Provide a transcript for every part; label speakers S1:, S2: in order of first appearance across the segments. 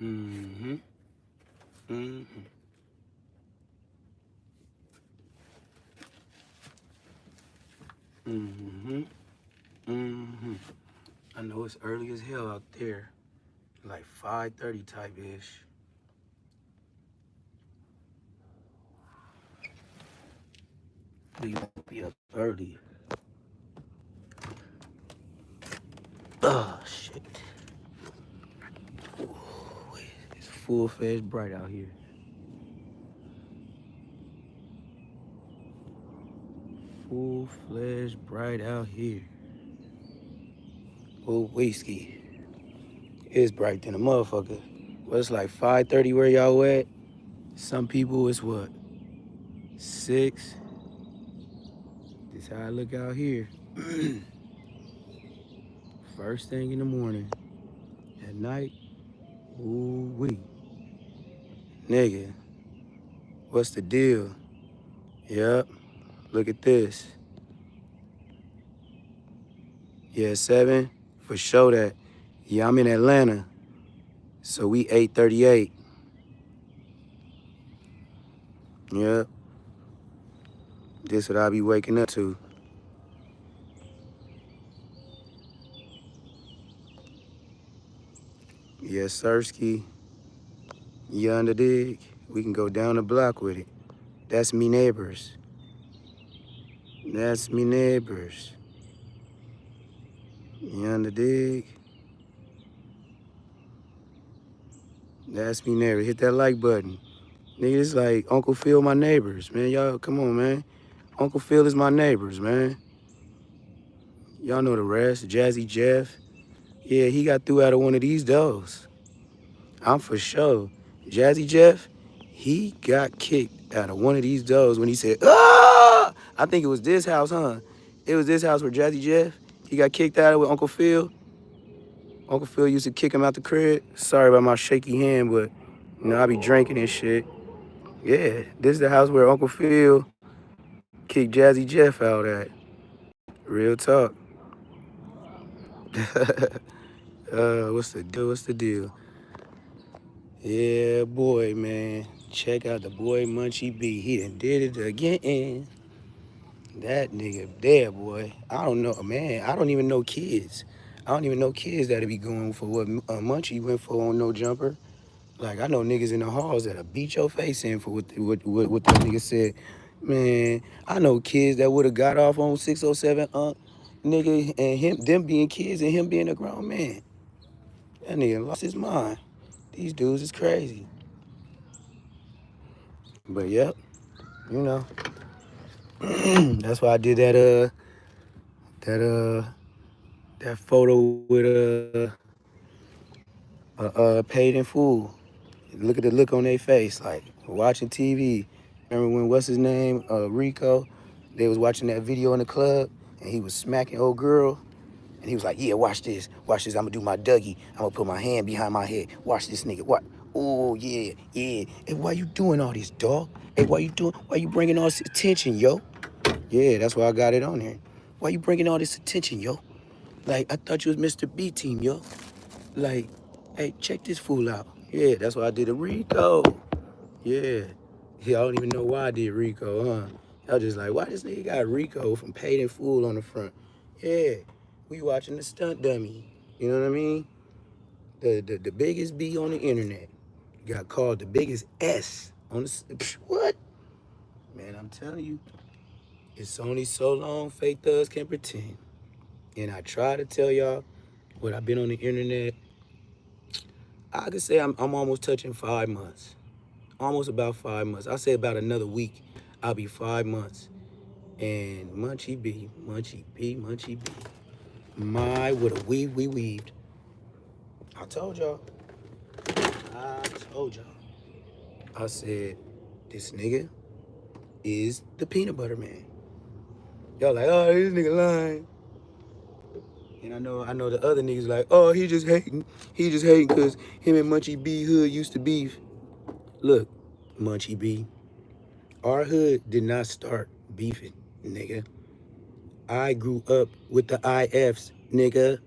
S1: Mm-hmm. Mm-hmm. Mm-hmm. Mm-hmm. I know it's early as hell out there. Like 5:30 type-ish. We won't be up early. Oh, shit. Ooh, it's full-fledged bright out here. Full-fledged bright out here. Oh, whiskey. It's bright than a motherfucker. Well, it's like 5:30 where y'all at. Some people it's what? 6. This how I look out here. First thing in the morning. At night, ooh wee. Nigga, what's the deal? Yep, look at this. Yeah, 7, for sure that. Yeah, I'm in Atlanta, so we 8:38. Yep, this what I be waking up to. Yes, Sirski, you under dig? We can go down the block with it. That's me neighbors. That's me neighbors. You under dig? That's me neighbors. Hit that like button. Nigga, it's like Uncle Phil, my neighbors, man. Y'all, come on, man. Uncle Phil is my neighbors, man. Y'all know the rest. Jazzy Jeff. Yeah, he got through out of one of these doors. I'm for sure. Jazzy Jeff, he got kicked out of one of these doors when he said, ah! I think it was this house, huh? It was this house where Jazzy Jeff, he got kicked out of with Uncle Phil. Uncle Phil used to kick him out the crib. Sorry about my shaky hand, but, you know, I be drinking and shit. Yeah, this is the house where Uncle Phil kicked Jazzy Jeff out at. Real talk. What's the deal? What's the deal? Yeah, boy, man. Check out the boy Munchie B. He done did it again. That nigga there, boy. I don't know, man. I don't even know kids. I don't even know kids that'll be going for what Munchie went for on No Jumper. Like, I know niggas in the halls that'll beat your face in for what that nigga said. Man, I know kids that would have got off on 607 nigga, and them being kids and him being a grown man. That nigga lost his mind. These dudes is crazy. But yep, you know, that's why I did that that photo with paid in full. Look at the look on their face, like watching TV. Remember when what's his name, Rico? They was watching that video in the club, and he was smacking old girl, and he was like, "Yeah, watch this, watch this. I'm gonna do my Dougie. I'm gonna put my hand behind my head. Watch this nigga. What? Oh yeah, yeah. Hey, why you doing all this, dog? Hey, why you doing? Why you bringing all this attention, yo? Yeah, that's why I got it on here. Why you bringing all this attention, yo? Like, I thought you was Mr. B team, yo. Like, hey, check this fool out. Yeah, that's why I did a Rico. Yeah. Yeah, I don't even know why I did Rico, huh? I was just like, why this nigga got Rico from Paid in Full on the front? Yeah, we watching the stunt dummy. You know what I mean? The biggest B on the internet got called the biggest S on the... What? Man, I'm telling you, it's only so long fake thugs can pretend. And I try to tell y'all what I've been on the internet. I could say I'm almost touching 5 months. Almost about 5 months. I say about another week, I'll be 5 months. And Munchie B, Munchie B, Munchie B. My, what a weave we weaved. I told y'all. I told y'all. I said, this nigga is the peanut butter man. Y'all like, oh, this nigga lying. And I know the other niggas like, oh, he just hating. He just hating because him and Munchie B hood used to beef. Look, Munchie B, our hood did not start beefing, nigga. I grew up with the IFs, nigga.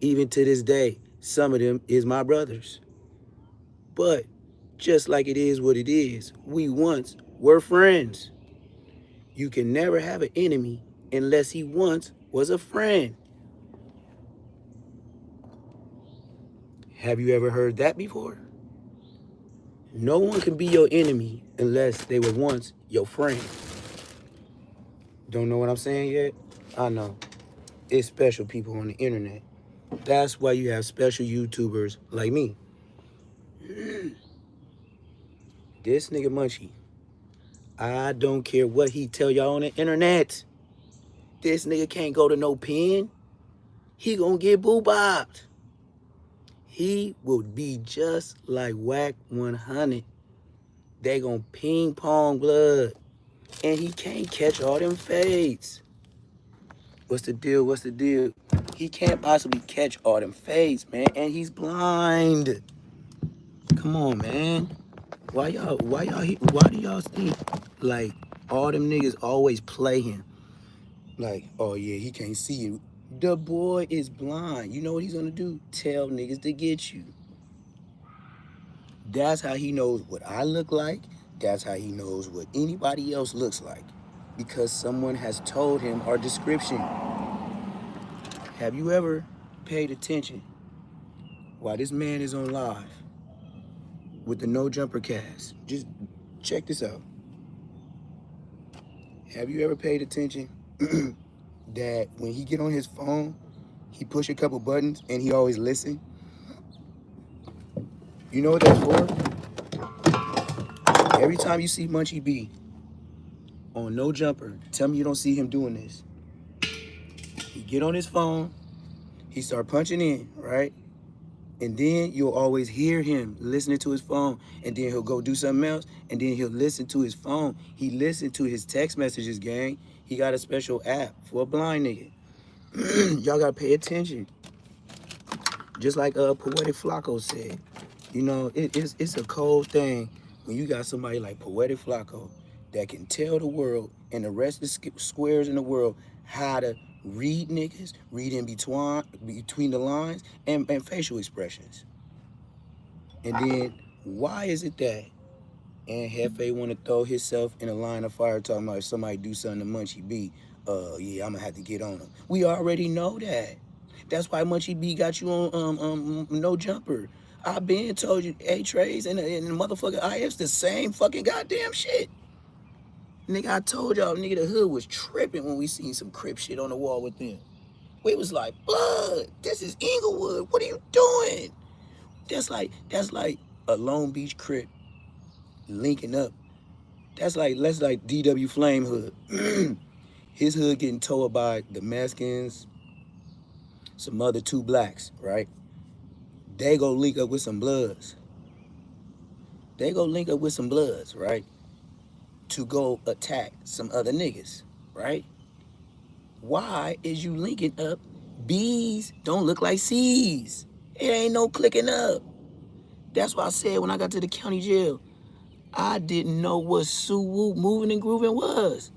S1: Even to this day, some of them is my brothers. But just like it is what it is, we once were friends. You can never have an enemy unless he once was a friend. Have you ever heard that before? No one can be your enemy unless they were once your friend. Don't know what I'm saying yet? I know. It's special people on the internet. That's why you have special YouTubers like me. This nigga Munchie, I don't care what he tell y'all on the internet. This nigga can't go to no pen. He gonna get boo-bopped. He will be just like Whack 100. They gonna ping pong blood. And he can't catch all them fades. What's the deal? What's the deal? He can't possibly catch all them fades, man. And he's blind. Come on, man. Why do y'all think like all them niggas always play him? Like, oh yeah, he can't see you. The boy is blind. You know what he's gonna do? Tell niggas to get you. That's how he knows what I look like. That's how he knows what anybody else looks like. Because someone has told him our description. Have you ever paid attention while this man is on live with the No Jumper cast? Just check this out. Have you ever paid attention that when he get on his phone, he push a couple buttons and he always listen? You know what that's for? Every time you see Munchie B on No Jumper, tell me you don't see him doing this. He get on his phone, he start punching in, right? And then you'll always hear him listening to his phone, and then he'll go do something else, and then he'll listen to his phone. He listened to his text messages, gang. He got a special app for a blind nigga. Y'all gotta pay attention. Just like Poetic Flacco said, you know, it's a cold thing when you got somebody like Poetic Flacco that can tell the world and the rest of the squares in the world how to read niggas, read in between the lines, and facial expressions. And then why is it that and Hefe want to throw himself in a line of fire talking about if somebody do something to Munchie B, yeah, I'm gonna have to get on him. We already know that. That's why Munchie B got you on No Jumper. I been told you, hey Trace and the motherfucking IF's the same fucking goddamn shit. Nigga, I told y'all, nigga, the hood was tripping when we seen some Crip shit on the wall with them. We was like, blood, this is Inglewood. What are you doing? That's like a Long Beach Crip linking up. That's like DW Flame hood. His hood getting towed by the Mexicans, some other two blacks, right? They go link up with some bloods. Right? To go attack some other niggas, right? Why is you linking up? B's don't look like C's. It ain't no clicking up. That's why I said when I got to the county jail, I didn't know what Suwoo moving and grooving was.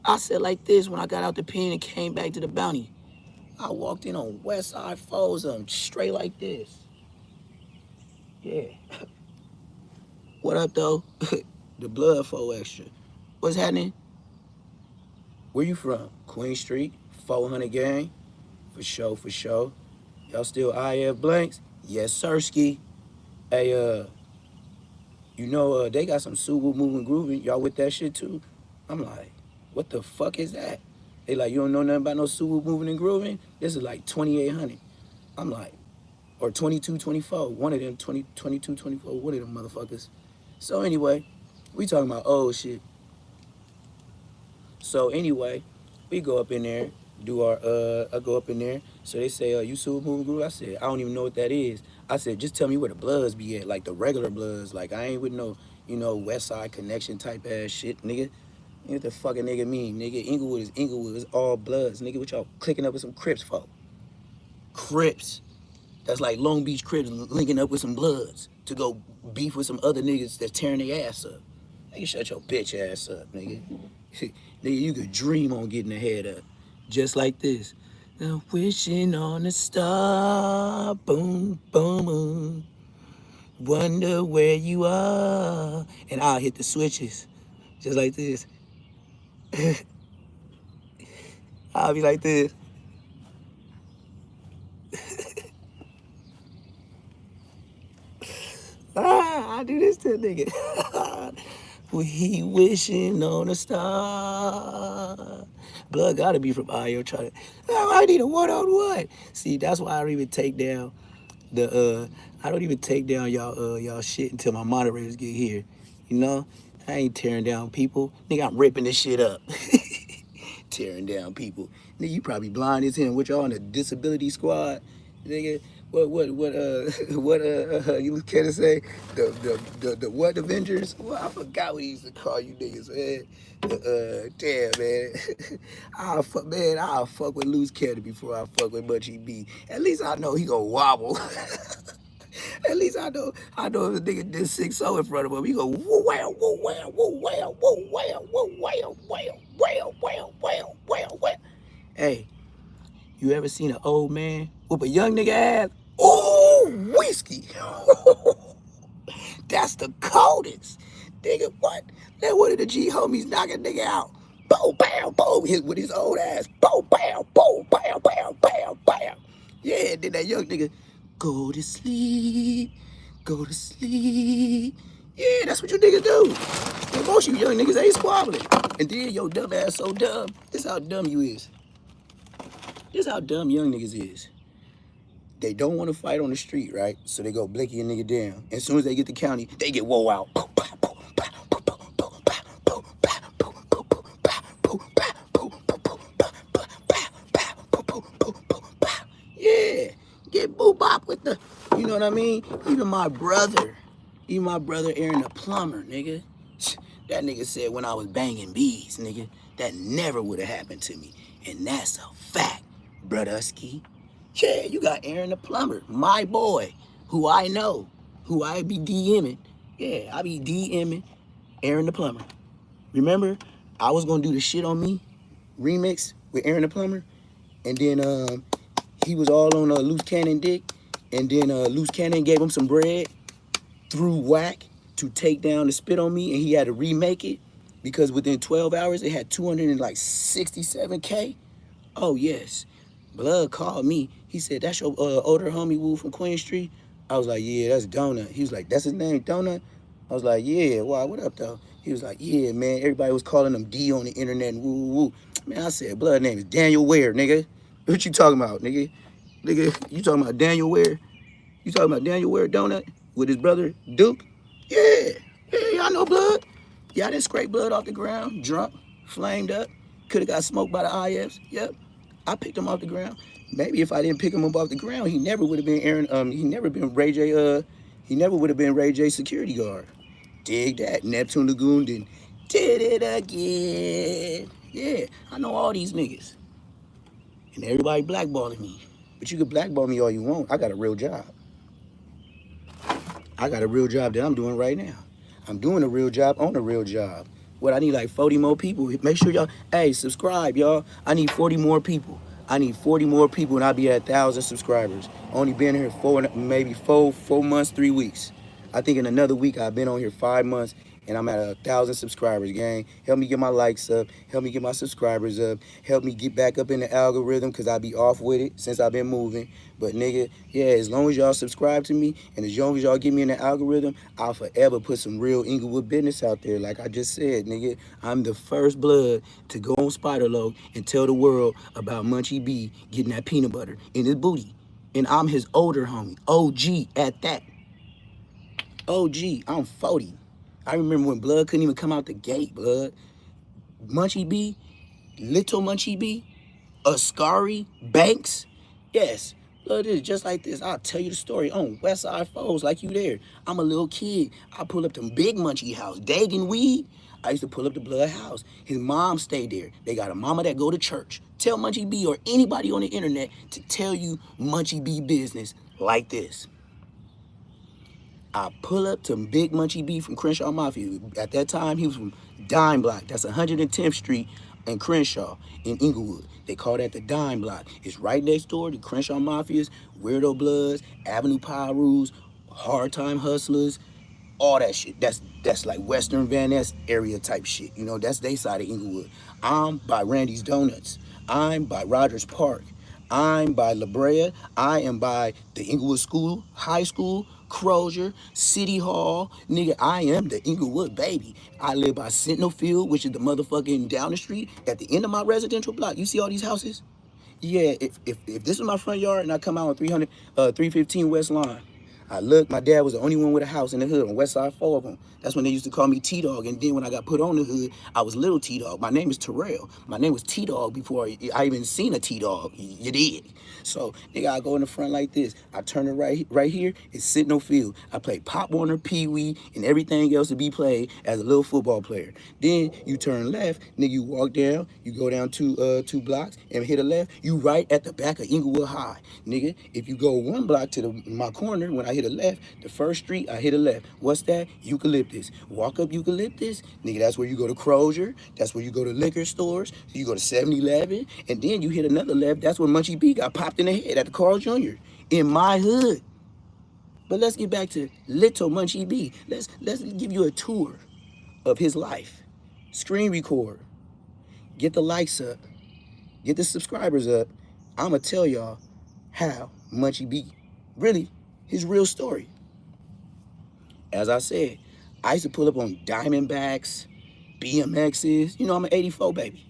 S1: I said like this when I got out the pen and came back to the bounty. I walked in on West Side Foes, straight like this. Yeah. What up, though? The blood foe extra. What's happening? Where you from? Queen Street, 400 gang? For sure, for sure. Y'all still IF blanks? Yes, sirski. Hey, you know, they got some Suwu moving grooving. Y'all with that shit too? I'm like, what the fuck is that? They like, you don't know nothing about no Suwu moving and grooving? This is like 2,800. I'm like, or 2224. One of them, 2224, one of them motherfuckers. So anyway, we talking about old shit. So anyway, we go up in there, do our, I go up in there. So they say, you Suwu moving groove? I said, I don't even know what that is. I said, just tell me where the bloods be at, like the regular bloods. Like I ain't with no, you know, West Side Connection type ass shit, nigga. What the fucking nigga mean, nigga? Inglewood is Inglewood. It's all bloods, nigga. What y'all clicking up with some Crips for? Crips. That's like Long Beach Crips linking up with some bloods to go beef with some other niggas that's tearing their ass up. Nigga, shut your bitch ass up, nigga. Nigga, you could dream on getting the head up. Just like this. Now wishing on a star, boom, boom, boom. Wonder where you are. And I'll hit the switches. Just like this. I'll be like this. I do this to a nigga. We wishing on a star. Blood gotta be from IO trying to. I need a one-on-one. See, that's why I don't even take down I don't even take down y'all shit until my moderators get here. You know? I ain't tearing down people. Nigga, I'm ripping this shit up. Tearing down people. Nigga, you probably blind as hell. What y'all on the disability squad? Nigga, you can't say the what Avengers? Well, I forgot what he used to call you niggas, man. Damn, man. I'll fuck with loose cannon before I fuck with Munchie B. At least I know he gonna wobble. At least I know if the nigga did 6-0 in front of him, he go woo wow, woo wow, woo wow, woo wow, woo wow, wow, wow, wow, wow, wow, wow. Hey, you ever seen an old man whoop a young nigga ass? Ooh, whiskey. That's the coldest. Nigga, what? That one of the G homies knock a nigga out. Boom, bam, boom, hit with his old ass. Boom, bam, boom, bam, bam, bam, bam. Yeah, then that young nigga, go to sleep, go to sleep. Yeah, that's what you niggas do. And most of you young niggas ain't squabbling. And then your dumb ass so dumb. This how dumb you is. This how dumb young niggas is. They don't want to fight on the street, right? So they go blicky a nigga down. As soon as they get to county, they get whoa out. Yeah, get boo bop with the, you know what I mean? Even my brother Aaron the plumber, nigga. That nigga said when I was banging bees, nigga, that never would have happened to me. And that's a fact, brotherski. Yeah, you got Aaron the plumber, my boy, who I know, who I be DMing. Yeah, I be DMing Aaron the plumber. Remember, I was gonna do the shit on me remix with Aaron the plumber, and then he was all on a loose cannon dick, and then loose cannon gave him some bread through whack to take down the spit on me, and he had to remake it because within 12 hours it had 267K. Oh yes. Blood called me. He said, that's your older homie Woo from Queen Street? I was like, yeah, that's Donut. He was like, that's his name, Donut? I was like, yeah, why, what up, though? He was like, yeah, man, everybody was calling him D on the internet and woo, woo, woo. Man, I said, blood name is Daniel Ware, nigga. What you talking about, nigga? Nigga, you talking about Daniel Ware? You talking about Daniel Ware Donut with his brother Duke? Yeah, y'all know blood. Y'all didn't scrape blood off the ground, drunk, flamed up. Could have got smoked by the IFs. Yep. I picked him off the ground. Maybe if I didn't pick him up off the ground, he never would have been Aaron. He never been Ray J. He never would have been Ray J. security guard. Dig that. Neptune the Goone did it again. Yeah, I know all these niggas, and everybody blackballing me. But you can blackball me all you want. I got a real job. I got a real job that I'm doing right now. I'm doing a real job on a real job. What I need like 40 more people. Make sure y'all, hey, subscribe, y'all. I need 40 more people. I need 40 more people and I'll be at 1,000 subscribers. Only been here maybe four months, 3 weeks. I think in another week I've been on here 5 months and I'm at 1,000 subscribers, gang. Help me get my likes up. Help me get my subscribers up. Help me get back up in the algorithm because I be off with it since I've been moving. But nigga, yeah, as long as y'all subscribe to me and as long as y'all get me in the algorithm, I'll forever put some real Inglewood business out there. Like I just said, nigga, I'm the first blood to go on Spiderload and tell the world about Munchie B getting that peanut butter in his booty. And I'm his older homie, OG at that. OG, I'm 40. I remember when blood couldn't even come out the gate, blood. Munchie B, little Munchie B, Ascari, Banks. Yes, blood is just like this. I'll tell you the story on Westside Foes like you there. I'm a little kid. I pull up to big Munchie house, Dagan Weed. I used to pull up the blood house. His mom stayed there. They got a mama that go to church. Tell Munchie B or anybody on the internet to tell you Munchie B business like this. I pull up to Big Munchie B from Crenshaw Mafia. At that time, he was from Dime Block. That's 110th Street and Crenshaw in Inglewood. They call that the Dime Block. It's right next door to Crenshaw Mafias, Weirdo Bloods, Avenue Power Rules, hard time hustlers, all that shit. That's like Western Van Ness area type shit. You know, that's they side of Inglewood. I'm by Randy's Donuts. I'm by Rogers Park. I'm by La Brea. I am by the Inglewood School, High School, Crozier, City Hall. Nigga, I am the Inglewood baby. I live by Sentinel Field, which is the motherfucking down the street at the end of my residential block. You see all these houses? Yeah, if this was my front yard and I come out on 315 West Line, I look, my dad was the only one with a house in the hood on West Side, 4 of them. That's when they used to call me T-Dog. And then when I got put on the hood, I was Little T-Dog. My name is Terrell. My name was T-Dog before I even seen a T-Dog. You did. So, nigga, I go in the front like this. I turn it right here. It's Sentinel Field. I play Pop Warner, Pee Wee, and everything else to be played as a little football player. Then you turn left, nigga, you walk down, you go down two blocks and hit a left. You right at the back of Inglewood High. Nigga, if you go 1 block to my corner, when I hit a left, the first street, I hit a left. What's that? Eucalyptus. Walk up Eucalyptus, nigga, that's where you go to Crozier. That's where you go to liquor stores. You go to 7-Eleven, and then you hit another left. That's where Munchie B got popped in the head at the Carl Jr. in my hood. But let's get back to little Munchie B. Let's give you a tour of his life. Screen record. Get the likes up. Get the subscribers up. I'ma tell y'all how Munchie B, really, his real story. As I said, I used to pull up on Diamondbacks, BMXs. You know, I'm an 84 baby.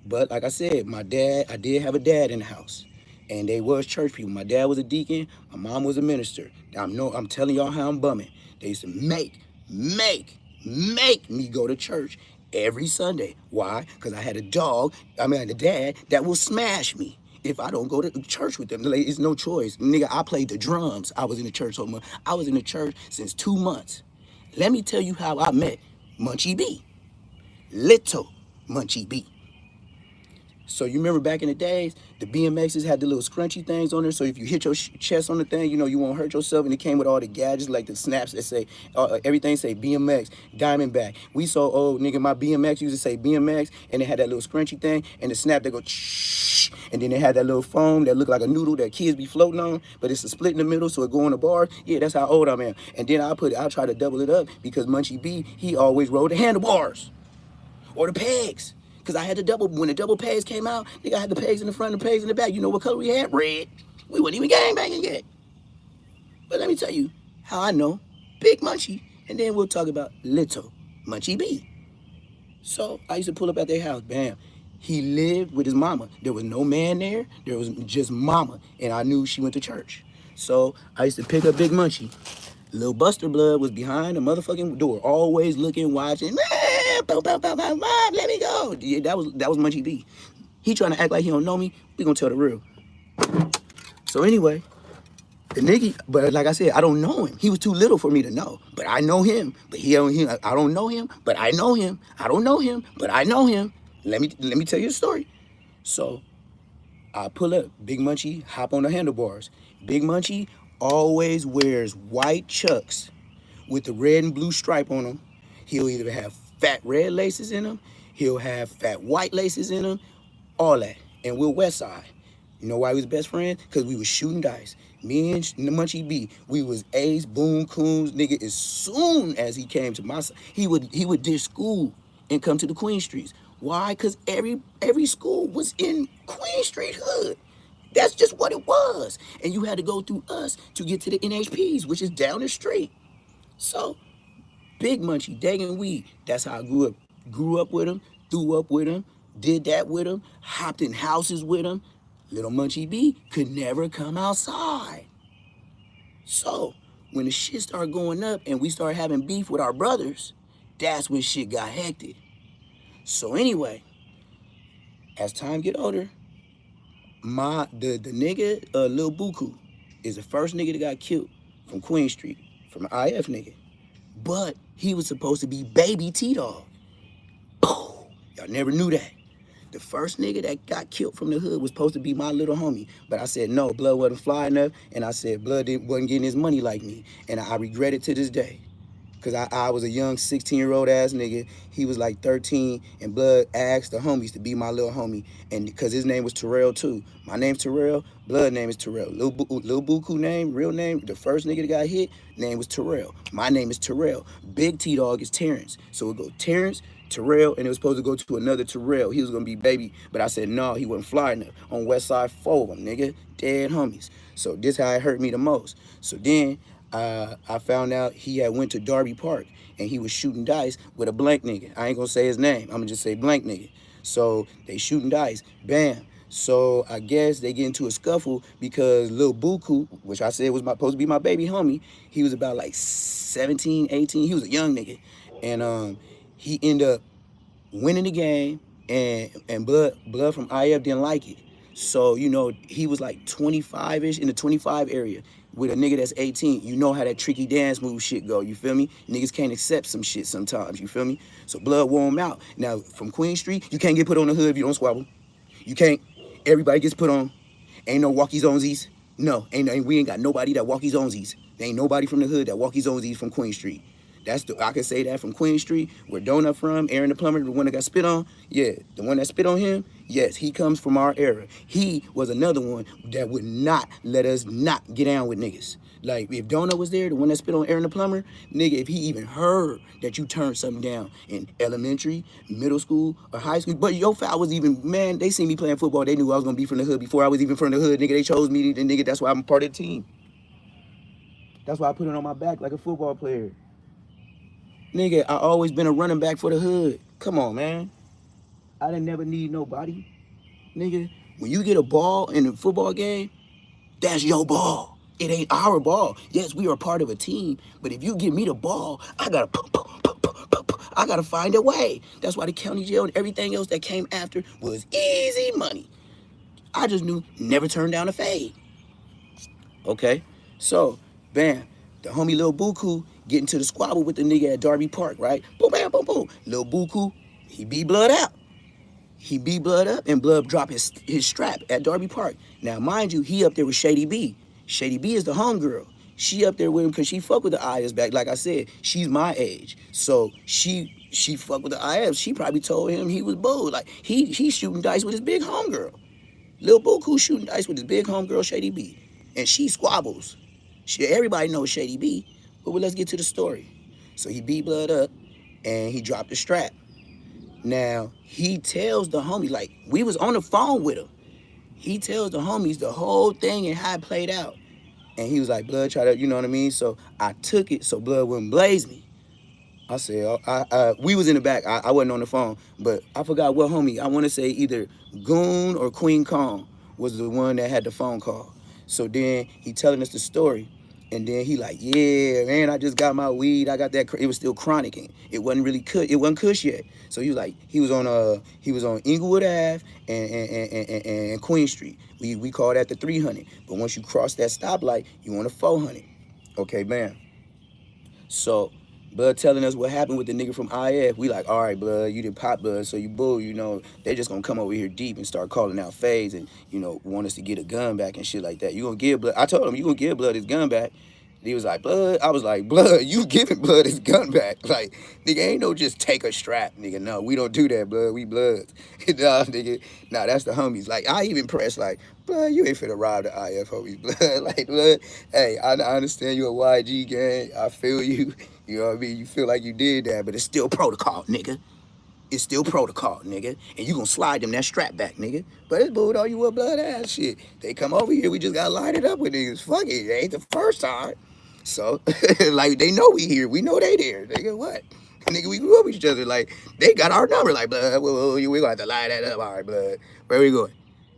S1: But like I said, my dad, I did have a dad in the house. And they was church people. My dad was a deacon. My mom was a minister. I'm telling y'all how I'm bumming. They used to make me go to church every Sunday. Why? Because I had a dad that will smash me if I don't go to church with them. It's no choice. Nigga, I played the drums. I was in the church so much. I was in the church since 2 months. Let me tell you how I met Munchie B. Little Munchie B. So you remember back in the days, the BMXs had the little scrunchy things on there. So if you hit your chest on the thing, you know, you won't hurt yourself. And it came with all the gadgets, like the snaps that say, everything say BMX, Diamondback. We saw, oh, nigga, my BMX used to say BMX. And it had that little scrunchy thing. And the snap that go, shh. And then it had that little foam that looked like a noodle that kids be floating on. But it's a split in the middle, so it go on the bar. Yeah, that's how old I am. And then I'll try to double it up because Munchie B, he always rode the handlebars or the pegs. Because I had when the double pegs came out, nigga, I had the pegs in the front and the pegs in the back. You know what color we had? Red. We wasn't even gangbanging yet. But let me tell you how I know Big Munchie. And then we'll talk about little Munchie B. So I used to pull up at their house, bam. He lived with his mama. There was no man there. There was just mama. And I knew she went to church. So I used to pick up Big Munchie. Little Buster Blood was behind the motherfucking door, always looking, watching. Mom, let me go. Yeah, that was Munchie B. He trying to act like he don't know me. We gonna tell the real. So anyway, the nigga, but like I said, I don't know him. He was too little for me to know. But I know him. But I don't know him. But I know him. I don't know him. But I know him. Let me tell you a story. So I pull up. Big Munchie hop on the handlebars. Big Munchie always wears white chucks with the red and blue stripe on them. He'll either have fat red laces in them, he'll have fat white laces in them, all that. And we're West Side. You know why we was best friends? Because we was shooting dice. Me and Munchie B, we was Ace, Boone, Coons, nigga. As soon as he came to my side, he would ditch school and come to the Queen Streets. Why? Because every school was in Queen Street hood. That's just what it was. And you had to go through us to get to the NHPs, which is down the street. So, Big Munchie, dagging weed. That's how I grew up. Grew up with him, threw up with him, did that with him, hopped in houses with him. Little Munchie B could never come outside. So, when the shit started going up and we started having beef with our brothers, that's when shit got hectic. So anyway, as time get older, the nigga, Lil Buku, is the first nigga that got killed from Queen Street, from an IF nigga. But he was supposed to be baby T-Dog. Y'all never knew that. The first nigga that got killed from the hood was supposed to be my little homie. But I said, no, Blood wasn't fly enough. And I said, Blood wasn't getting his money like me. And I regret it to this day. Cause I was a young 16-year-old ass nigga. He was like 13, and Blood asked the homies to be my little homie, and because his name was Terrell too. My name's Terrell. Blood name is Terrell. Lil Buku name, real name, the first nigga that got hit, name was Terrell. My name is Terrell. Big T Dog is Terrence. So it go Terrence, Terrell, and it was supposed to go to another Terrell. He was gonna be baby, but I said no, he wasn't flying enough. On West Side 4 of them, nigga, dead homies. So this how it hurt me the most. So then I found out he had went to Darby Park and he was shooting dice with a blank nigga. I ain't gonna say his name. I'm gonna just say blank nigga. So they shooting dice. Bam. So I guess they get into a scuffle because Lil Buku, which I said was supposed to be my baby homie, he was about like 17, 18. He was a young nigga. And he ended up winning the game, and Blood from IF didn't like it. So, you know, he was like 25-ish, in the 25 area with a nigga that's 18. You know how that tricky dance move shit go, you feel me? Niggas can't accept some shit sometimes, you feel me? So Blood wore him out. Now, from Queen Street, you can't get put on the hood if you don't squabble. You can't. Everybody gets put on. Ain't no walkies onesies. No, we ain't got nobody that walkies onesies. There ain't nobody from the hood that walkies onesies from Queen Street. I can say that from Queen Street, where Donut from, Aaron the plumber, the one that got spit on. Yeah, the one that spit on him. Yes, he comes from our era. He was another one that would not let us not get down with niggas. Like, if Donut was there, the one that spit on Aaron the plumber, nigga, if he even heard that you turned something down in elementary, middle school, or high school, but your foul was even, man, they seen me playing football, they knew I was gonna be from the hood before I was even from the hood, nigga. They chose me, and nigga, that's why I'm a part of the team. That's why I put it on my back like a football player. Nigga, I always been a running back for the hood. Come on, man. I didn't never need nobody. Nigga, when you get a ball in a football game, that's your ball. It ain't our ball. Yes, we are part of a team, but if you give me the ball, I gotta find a way. That's why the county jail and everything else that came after was easy money. I just knew never turn down a fade. Okay? So, bam. The homie Lil Buku get into the squabble with the nigga at Darby Park, right? Boom, bam, boom, boom. Lil Buku, he beat Blood out. He beat Blood up, and Blood dropped his strap at Darby Park. Now, mind you, he up there with Shady B. Shady B is the homegirl. She up there with him because she fuck with the IS back. Like I said, she's my age. So she fuck with the IS. She probably told him he was bold. Like, he's shooting dice with his big homegirl. Lil Buku shooting dice with his big homegirl, Shady B. And she squabbles. Everybody knows Shady B, but let's get to the story. So he beat Blood up, and he dropped the strap. Now, he tells the homie, like, we was on the phone with him. He tells the homies the whole thing and how it played out. And he was like, Blood, try to, you know what I mean? So I took it so Blood wouldn't blaze me. I said, we was in the back. I wasn't on the phone, but I forgot what homie. I want to say either Goone or Queen Kong was the one that had the phone call. So then he telling us the story. And then he like, yeah, man, I just got my weed. I got that. It was still chronic. It wasn't really it wasn't kush yet. So he was like, he was on Inglewood Ave and Queen Street. We call that the 300. But once you cross that stoplight, you on a 400. Okay, man. So Blood telling us what happened with the nigga from IF. We like, all right, Blood, you did pop Blood, so you bull, you know, they just gonna come over here deep and start calling out fades and, you know, want us to get a gun back and shit like that. You gonna give Blood, I told him, you gonna give Blood his gun back. He was like, Blood, I was like, Blood, you giving Blood his gun back. Like, nigga, ain't no just take a strap, nigga. No, we don't do that, Blood. We Bloods. Nah, nigga. Nah, that's the homies. Like, I even pressed, like, Blood, you ain't finna rob the IF homies, Blood. Like, Blood, hey, I understand you a YG gang. I feel you. You know what I mean? You feel like you did that, but it's still protocol, nigga. It's still protocol, nigga. And you gonna slide them that strap back, nigga. But it's booed all you with Blood ass shit. They come over here, we just gotta line it up with niggas. Fuck it, it ain't the first time. So, like, they know we here. We know they there. Nigga, what? Nigga, we grew up with each other. Like, they got our number. Like, Blood, we gonna have to line that up. All right, Blood. Where we going?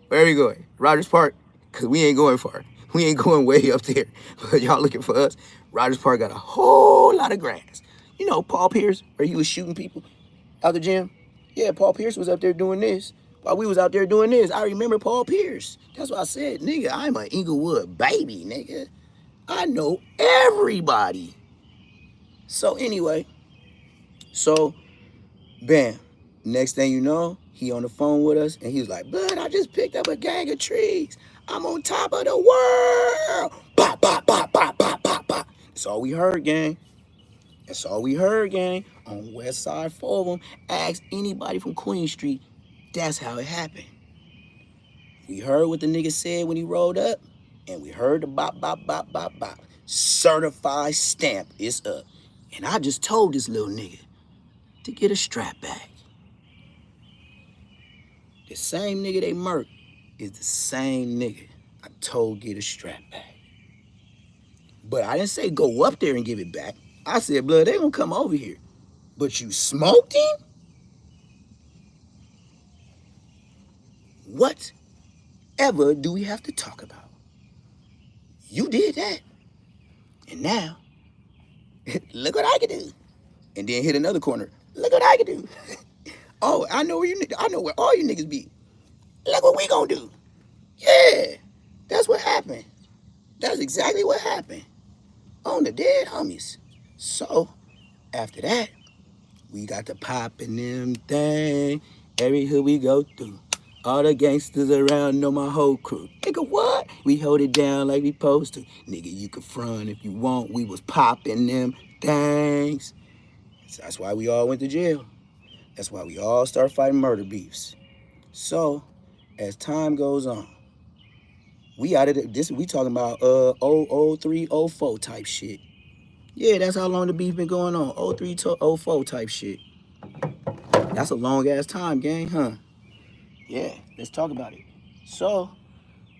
S1: Where we going? Rogers Park? Because we ain't going far. We ain't going way up there. But y'all looking for us. Rogers Park got a whole lot of grass. You know, Paul Pierce, where he was shooting people out the gym? Yeah, Paul Pierce was up there doing this. While we was out there doing this, I remember Paul Pierce. That's why I said, nigga, I'm an Inglewood baby, nigga. I know everybody. So anyway, bam. Next thing you know, he on the phone with us, and he was like, Blood, I just picked up a gang of trees. I'm on top of the world. Pop, pop, pop, pop, pop, pop, pop. That's all we heard, gang. That's all we heard, gang. On West Side Forum, ask anybody from Queen Street. That's how it happened. We heard what the nigga said when he rolled up, and we heard the bop, bop, bop, bop, bop. Certified stamp is up. And I just told this little nigga to get a strap bag. The same nigga they murked is the same nigga I told get a strap bag. But I didn't say go up there and give it back. I said, blood, they gonna come over here. But you smoked him? Whatever do we have to talk about? You did that. And now, look what I can do. And then hit another corner. Look what I can do. Oh, I know where all you niggas be. Look what we gonna do. Yeah, that's what happened. That's exactly what happened. On the dead homies. So, after that, we got to poppin' them thing. Every hood we go through. All the gangsters around know my whole crew. Nigga, what? We hold it down like we supposed to. Nigga, you can front if you want. We was popping them things. So that's why we all went to jail. That's why we all start fighting murder beefs. So, as time goes on, we out of this. We talking about 03, 04 type shit. Yeah, that's how long the beef been going on. 03 to 04 type shit. That's a long ass time, gang, huh? Yeah, let's talk about it. So,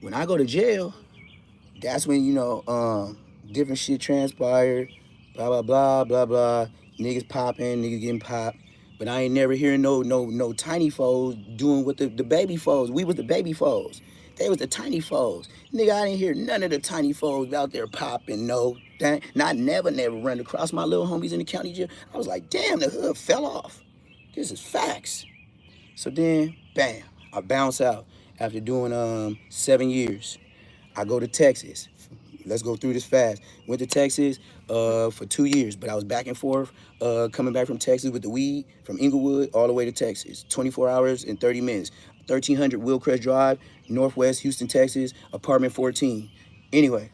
S1: when I go to jail, that's when, different shit transpired, blah, blah, blah, blah, blah. Niggas popping, niggas getting popped. But I ain't never hearing no tiny foes doing what the baby foes. We was the baby foes. They was the tiny foes. Nigga, I didn't hear none of the tiny foes out there popping, no. Not never run across my little homies in the county jail. I was like, damn, the hood fell off. This is facts. So then, bam, I bounce out after doing 7 years. I go to Texas. Let's go through this fast. Went to Texas for 2 years, but I was back and forth coming back from Texas with the weed from Inglewood all the way to Texas. 24 hours and 30 minutes. 1300 Willcrest Drive, Northwest Houston, Texas, apartment 14. Anyway,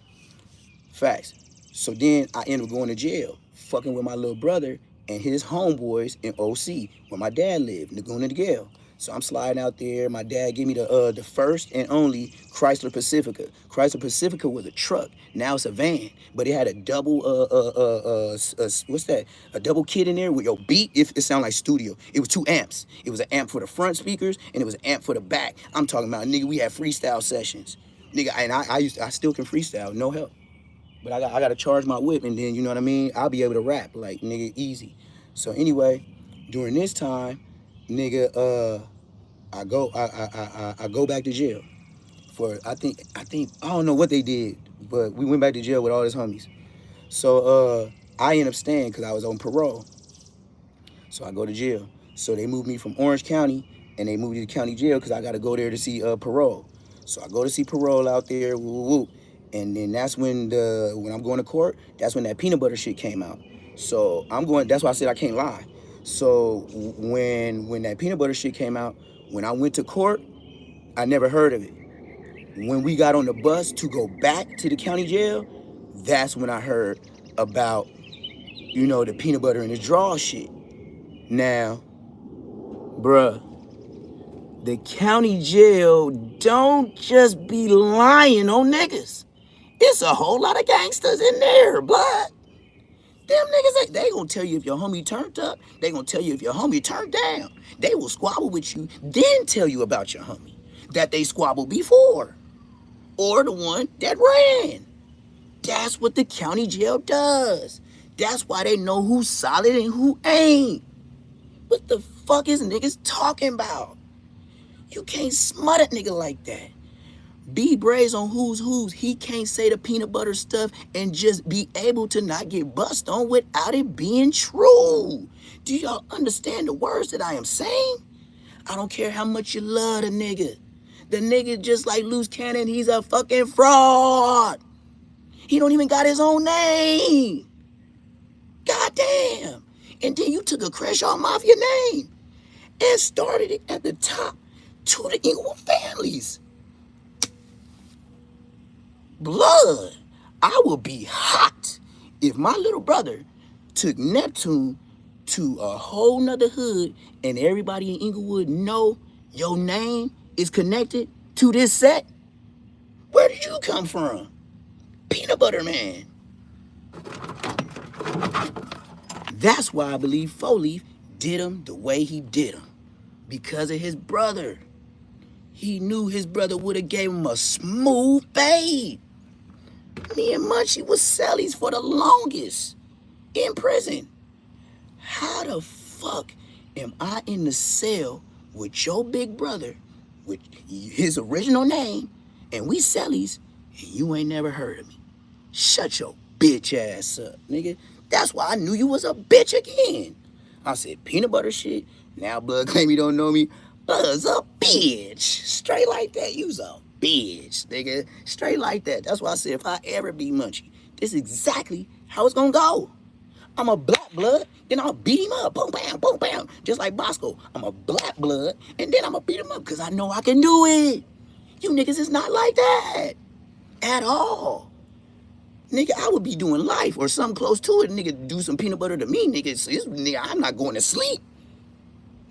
S1: facts. So then I ended up going to jail, fucking with my little brother and his homeboys in OC, where my dad lived, Goone and Gale. So I'm sliding out there. My dad gave me the first and only Chrysler Pacifica. Chrysler Pacifica was a truck. Now it's a van, but it had a double what's that? A double kit in there with your beat. If it sound like studio, it was 2 amps. It was an amp for the front speakers and it was an amp for the back. I'm talking about, nigga, we had freestyle sessions, nigga, and I still can freestyle, no help. But I got to charge my whip, and then, you know what I mean, I'll be able to rap, like, nigga, easy. So anyway, during this time, nigga, I go back to jail for I think I don't know what they did, but we went back to jail with all his homies. So I ended up staying because I was on parole. So I go to jail. So they moved me from Orange County and they moved me to county jail because I got to go there to see parole. So I go to see parole out there, woo, woo, woo. And then that's when I'm going to court, that's when that peanut butter shit came out. So I'm going, that's why I said I can't lie. So when that peanut butter shit came out, when I went to court, I never heard of it. When we got on the bus to go back to the county jail, that's when I heard about, the peanut butter in the draw shit. Now, bruh, the county jail don't just be lying on niggas. It's a whole lot of gangsters in there, blood. Them niggas, they gonna tell you if your homie turned up. They gonna tell you if your homie turned down. They will squabble with you, then tell you about your homie that they squabbled before. Or the one that ran. That's what the county jail does. That's why they know who's solid and who ain't. What the fuck is niggas talking about? You can't smut a nigga like that. B Braze on who's. He can't say the peanut butter stuff and just be able to not get bust on without it being true. Do y'all understand the words that I am saying? I don't care how much you love the nigga. The nigga just like Loose Cannon, he's a fucking fraud. He don't even got his own name. Goddamn. And then you took a Crenshaw Mafia name and started it at the top to the Inglewood families. Blood, I will be hot if my little brother took Neptune to a whole nother hood, and everybody in Inglewood know your name is connected to this set? Where did you come from? Peanut Butter Man. That's why I believe 4-Leaf did him the way he did him. Because of his brother. He knew his brother would have gave him a smooth fade. Me and Munchie was cellies for the longest in prison. How the fuck am I in the cell with your big brother, with his original name, and we cellies, and you ain't never heard of me? Shut your bitch ass up, nigga. That's why I knew you was a bitch again. I said, peanut butter shit. Now Blood claim you don't know me. Blood's a bitch. Straight like that. You's a bitch, nigga. Straight like that. That's why I said if I ever be Munchie, this is exactly how it's gonna go. I'm a black blood, then I'll beat him up. Boom, bam, boom, bam. Just like Bosco. I'm a black blood, and then I'm gonna beat him up because I know I can do it. You niggas is not like that. At all. Nigga, I would be doing life or something close to it. Nigga, do some peanut butter to me, nigga. So nigga, I'm not going to sleep.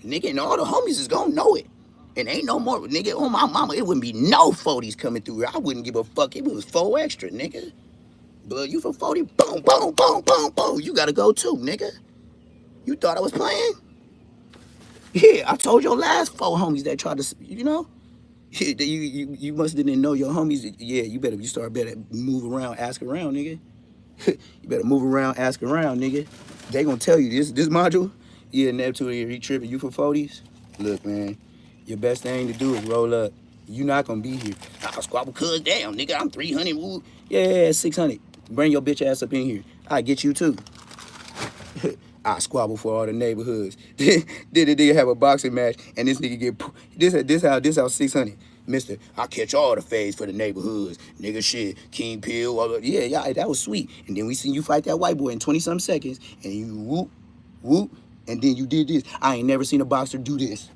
S1: Nigga, and all the homies is gonna know it. And ain't no more, nigga, on my mama, it wouldn't be no 40s coming through here. I wouldn't give a fuck. It was 4 extra, nigga. Blood, you for 40, boom, boom, boom, boom, boom. You gotta go too, nigga. You thought I was playing? Yeah, I told your last 4 homies that tried to, you know? You must didn't know your homies. Yeah, you start better move around, ask around, nigga. You better move around, ask around, nigga. They gonna tell you this module. Yeah, Neptune here, he tripping. You for 40s? Look, man, your best thing to do is roll up. You not gonna be here. I'll squabble cuz down, nigga. I'm 300. Woo. Yeah, 600. Bring your bitch ass up in here. I get you too. I squabble for all the neighborhoods. Then the nigga have a boxing match, and this nigga get this how 600. Mister, I catch all the fades for the neighborhoods. Nigga shit, King Pill, all the, yeah, that was sweet. And then we seen you fight that white boy in 20-something seconds, and you whoop, whoop, and then you did this. I ain't never seen a boxer do this.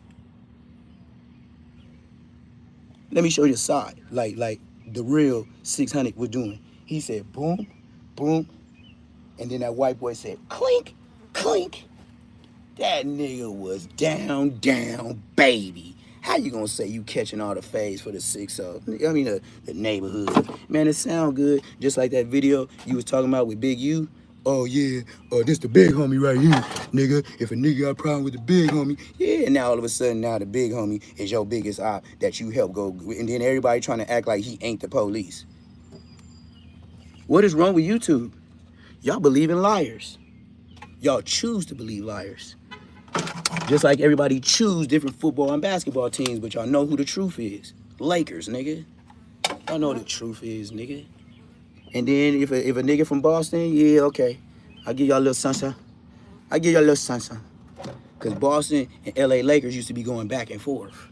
S1: Let me show you a side, like the real 600 was doing. He said boom, boom, and then that white boy said clink, clink. That nigga was down, baby. How you gonna say you catching all the fades for the 6-0? I mean the neighborhood. Man, it sound good. Just like that video you was talking about with Big U. Oh yeah, this the big homie right here, nigga. If a nigga got a problem with the big homie, yeah, now all of a sudden now the big homie is your biggest op that you help go, and then everybody trying to act like he ain't the police. What is wrong with YouTube? Y'all believe in liars. Y'all choose to believe liars. Just like everybody choose different football and basketball teams, but y'all know who the truth is. Lakers, nigga. Y'all know who the truth is, nigga. And then if a nigga from Boston, yeah, okay. I'll give y'all a little sunshine. I'll give y'all a little sunshine. Because Boston and LA Lakers used to be going back and forth.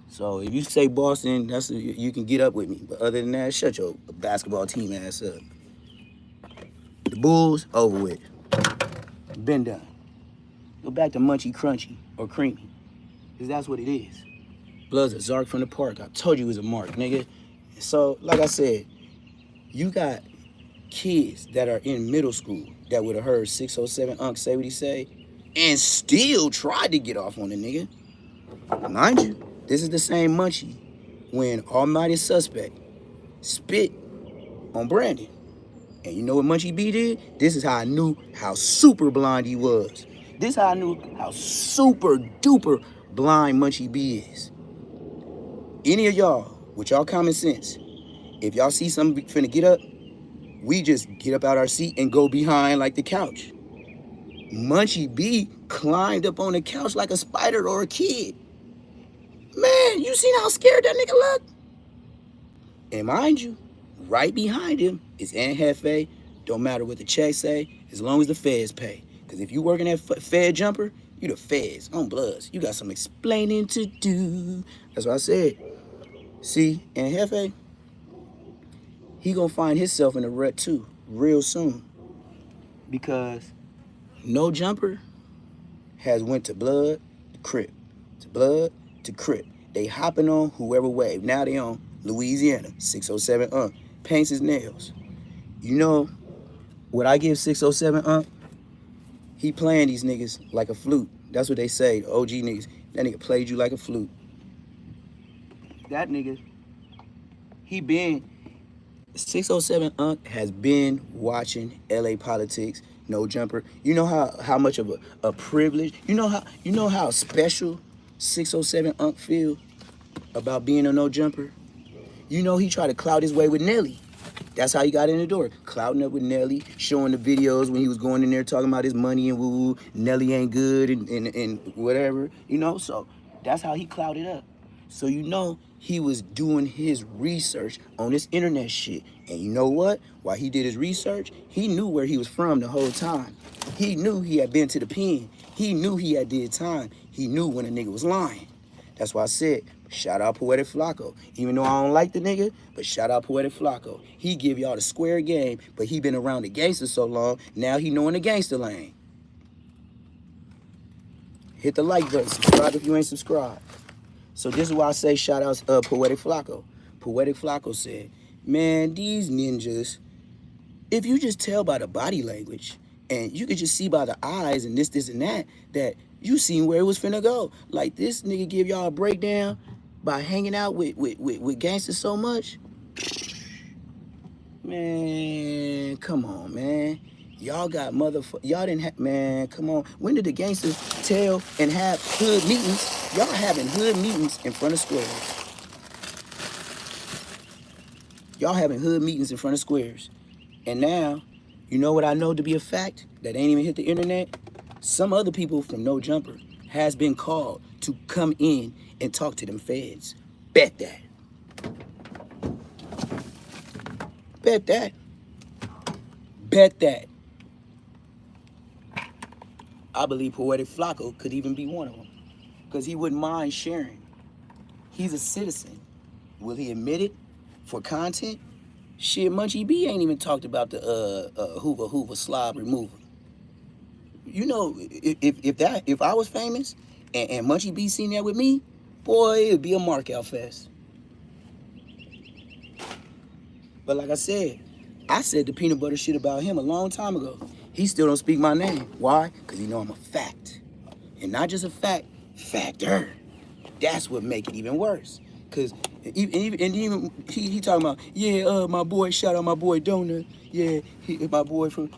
S1: So if you say Boston, you can get up with me. But other than that, shut your basketball team ass up. The Bulls, over with. Been done. Go back to Munchie Crunchy or Creamy. Because that's what it is. Blood's a Zark from the park. I told you it was a mark, nigga. So, like I said, you got kids that are in middle school that would have heard 607 Unc say what he say and still tried to get off on the nigga. Mind you, this is the same Munchie when Almighty Suspect spit on Brandon. And you know what Munchie B did? This is how I knew how super blind he was. This is how I knew how super duper blind Munchie B is. Any of y'all, with y'all common sense, if y'all see something finna get up, we just get up out our seat and go behind like the couch. Munchie B climbed up on the couch like a spider or a kid. Man, you seen how scared that nigga looked? And mind you, right behind him is Aunt Hefe. Don't matter what the check say, as long as the feds pay. Because if you working at Fed Jumper, you the feds on Bloods. You got some explaining to do. That's what I said. See, Aunt Hefe, he gonna find himself in a rut too, real soon. Because No Jumper has went to Blood, to Crip, to Blood, to Crip. They hopping on whoever wave. Now they on Louisiana, 607 paints his nails. You know, What I give 607 he playing these niggas like a flute. That's what they say, the OG niggas. That nigga played you like a flute. That nigga, he been 607 has been watching LA politics, no jumper. You know how much of a privilege, you know how special 607 feel about being a no jumper? You know he tried to clout his way with Nelly. That's how he got in the door. Clouting up with Nelly, showing the videos when he was going in there talking about his money and woo-woo. Nelly ain't good and whatever, you know? So that's how he clouted up. So you know he was doing his research on this internet shit. And you know what? While he did his research, he knew where he was from the whole time. He knew he had been to the pen. He knew he had did time. He knew when a nigga was lying. That's why I said, shout out Poetic Flacco. Even though I don't like the nigga, but shout out Poetic Flacco. He give y'all the square game, but he been around the gangster so long, now he knowing the gangster lane. Hit the like button, subscribe if you ain't subscribed. So this is why I say shout out Poetic Flacco. Poetic Flacco said, man, these ninjas, if you just tell by the body language, and you could just see by the eyes and this and that, that you seen where it was finna go. Like this nigga give y'all a breakdown by hanging out with gangsters so much. Man, come on, man. Y'all got y'all didn't have, man, come on. When did the gangsters tell and have hood meetings? Y'all having hood meetings in front of squares. Y'all having hood meetings in front of squares. And now, you know what I know to be a fact that ain't even hit the internet? Some other people from No Jumper has been called to come in and talk to them feds. Bet that. Bet that. Bet that. I believe Poetic Flacco could even be one of them, because he wouldn't mind sharing. He's a citizen. Will he admit it for content? Shit, Munchie B ain't even talked about the Hoover slob removal. You know, if I was famous and Munchie B seen that with me, boy, it'd be a mark out fest. But like I said the peanut butter shit about him a long time ago. He still don't speak my name. Why? Because he know I'm a fact. And not just a fact, factor. That's what make it even worse. Because even he talking about, yeah, my boy, shout out my boy Donut. Yeah, my boy from,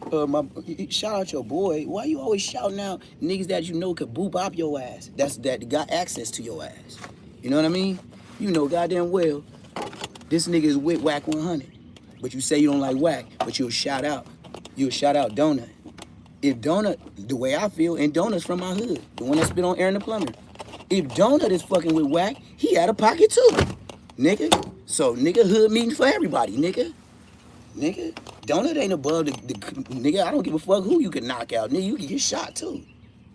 S1: shout out your boy. Why you always shouting out niggas that you know could boop up your ass? That got access to your ass. You know what I mean? You know goddamn well, this nigga is with Whack 100. But you say you don't like Whack, but you'll shout out Donut. If Donut, the way I feel, and Donut's from my hood, the one that spit on Aaron the Plumber. If Donut is fucking with Whack, he out of pocket too, nigga. So, nigga, hood meeting for everybody, nigga. Nigga, Donut ain't above the nigga, I don't give a fuck who you can knock out. Nigga, you can get shot too.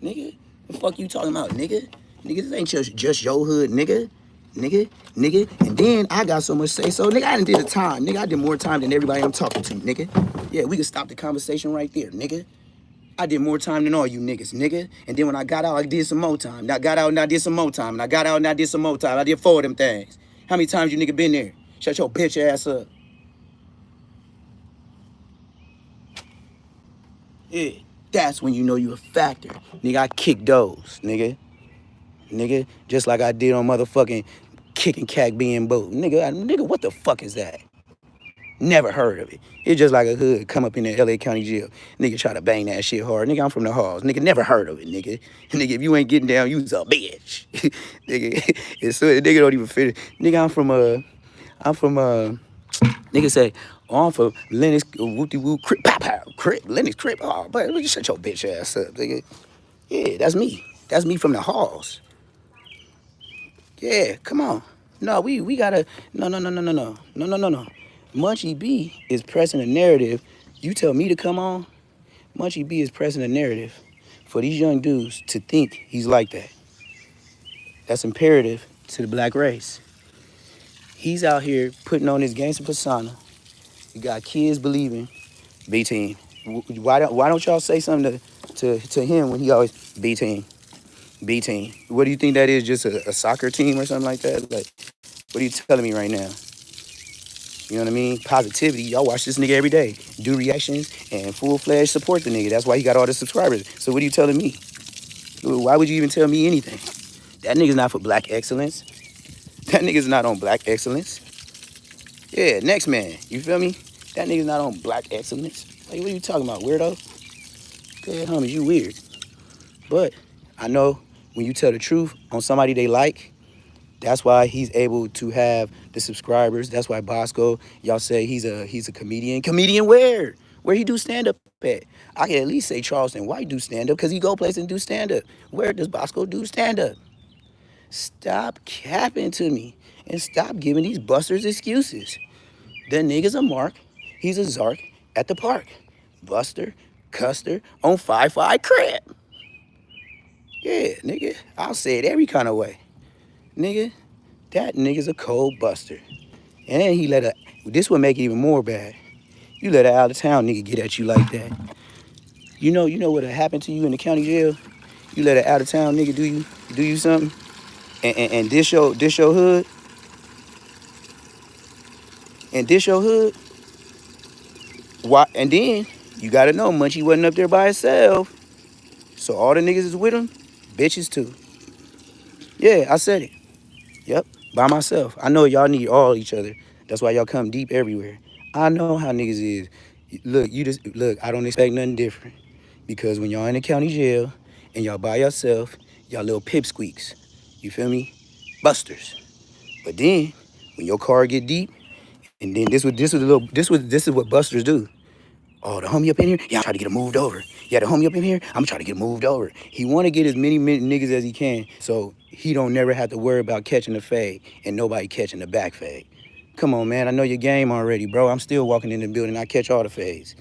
S1: Nigga, the fuck you talking about, nigga? Nigga, this ain't just your hood, nigga. Nigga. And then I got so much say so. Nigga, I done did the time. Nigga, I did more time than everybody I'm talking to, nigga. Yeah, we can stop the conversation right there, nigga. I did more time than all you niggas, nigga. And then when I got out, I did some more time. And I got out and I did some more time. And I got out and I did some more time. I did 4 of them things. How many times you nigga been there? Shut your bitch ass up. Yeah, that's when you know you a factor. Nigga, I kick those, nigga. Nigga, just like I did on motherfucking kicking Cack being boat. Nigga, what the fuck is that? Never heard of it. It's just like a hood come up in the LA County jail. Nigga try to bang that shit hard. Nigga, I'm from the halls. Nigga, never heard of it, nigga. Nigga, if you ain't getting down, you's a bitch. Nigga, it's nigga don't even fit it. Nigga, nigga say, oh, I'm from Lennox, whoop-de-woo, Crip, pow, Crip, Lennox, Crip. Oh, but just shut your bitch ass up, nigga. Yeah, that's me. That's me from the halls. Yeah, come on. No, we gotta, no. Munchie B is pressing a narrative. You tell me to come on, Munchie B is pressing a narrative for these young dudes to think he's like that. That's imperative to the black race. He's out here putting on his gangster persona. You got kids believing, B-team. Why don't y'all say something to him when he always, B-team, B-team? What do you think that is, just a soccer team or something like that? Like, what are you telling me right now? You know what I mean? Positivity. Y'all watch this nigga every day. Do reactions and full-fledged support the nigga. That's why he got all the subscribers. So what are you telling me? Why would you even tell me anything? That nigga's not for black excellence. That nigga's not on black excellence. Yeah, next man. You feel me? That nigga's not on black excellence. Like, what are you talking about, weirdo? Good homie, you weird. But I know when you tell the truth on somebody they like, that's why he's able to have the subscribers. That's why Bosco, y'all say he's a comedian. Comedian where? Where he do stand up at? I can at least say Charleston White do stand up because he go places and do stand up. Where does Bosco do stand up? Stop capping to me and stop giving these busters excuses. The nigga's a mark. He's a Zark at the park. Buster, Custer on 5-5 crap. Yeah, nigga. I'll say it every kind of way. Nigga, that nigga's a cold buster. And he let a, this would make it even more bad. You let an out of town nigga get at you like that. You know what'll happen to you in the county jail? You let an out of town nigga do you something, and this your hood, and this your hood. Why? And then you gotta know Munchie wasn't up there by himself. So all the niggas is with him, bitches too. Yeah, I said it. Yep, by myself. I know y'all need all each other. That's why y'all come deep everywhere. I know how niggas is. Look, you just look. I don't expect nothing different because when y'all in the county jail and y'all by yourself, y'all little pipsqueaks. You feel me? Busters. But then when your car get deep, and then this is what busters do. Oh, the homie up in here? Yeah, I'm trying to get him moved over. Yeah, the homie up in here? I'm trying to get him moved over. He want to get as many niggas as he can so he don't never have to worry about catching the fade and nobody catching the back fade. Come on, man. I know your game already, bro. I'm still walking in the building. I catch all the fades.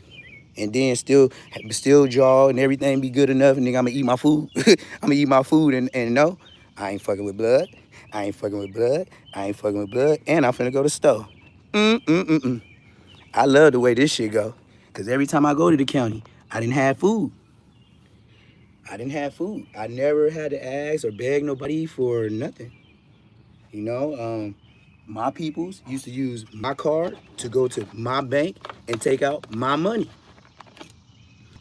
S1: And then still jaw and everything be good enough. And nigga, I'm going to eat my food. I'm going to eat my food and no, I ain't fucking with blood. I ain't fucking with blood. I ain't fucking with blood. And I'm finna go to the store. Mm-mm-mm-mm. I love the way this shit go. Cause every time I go to the county, I didn't have food. I didn't have food. I never had to ask or beg nobody for nothing. You know, my peoples used to use my card to go to my bank and take out my money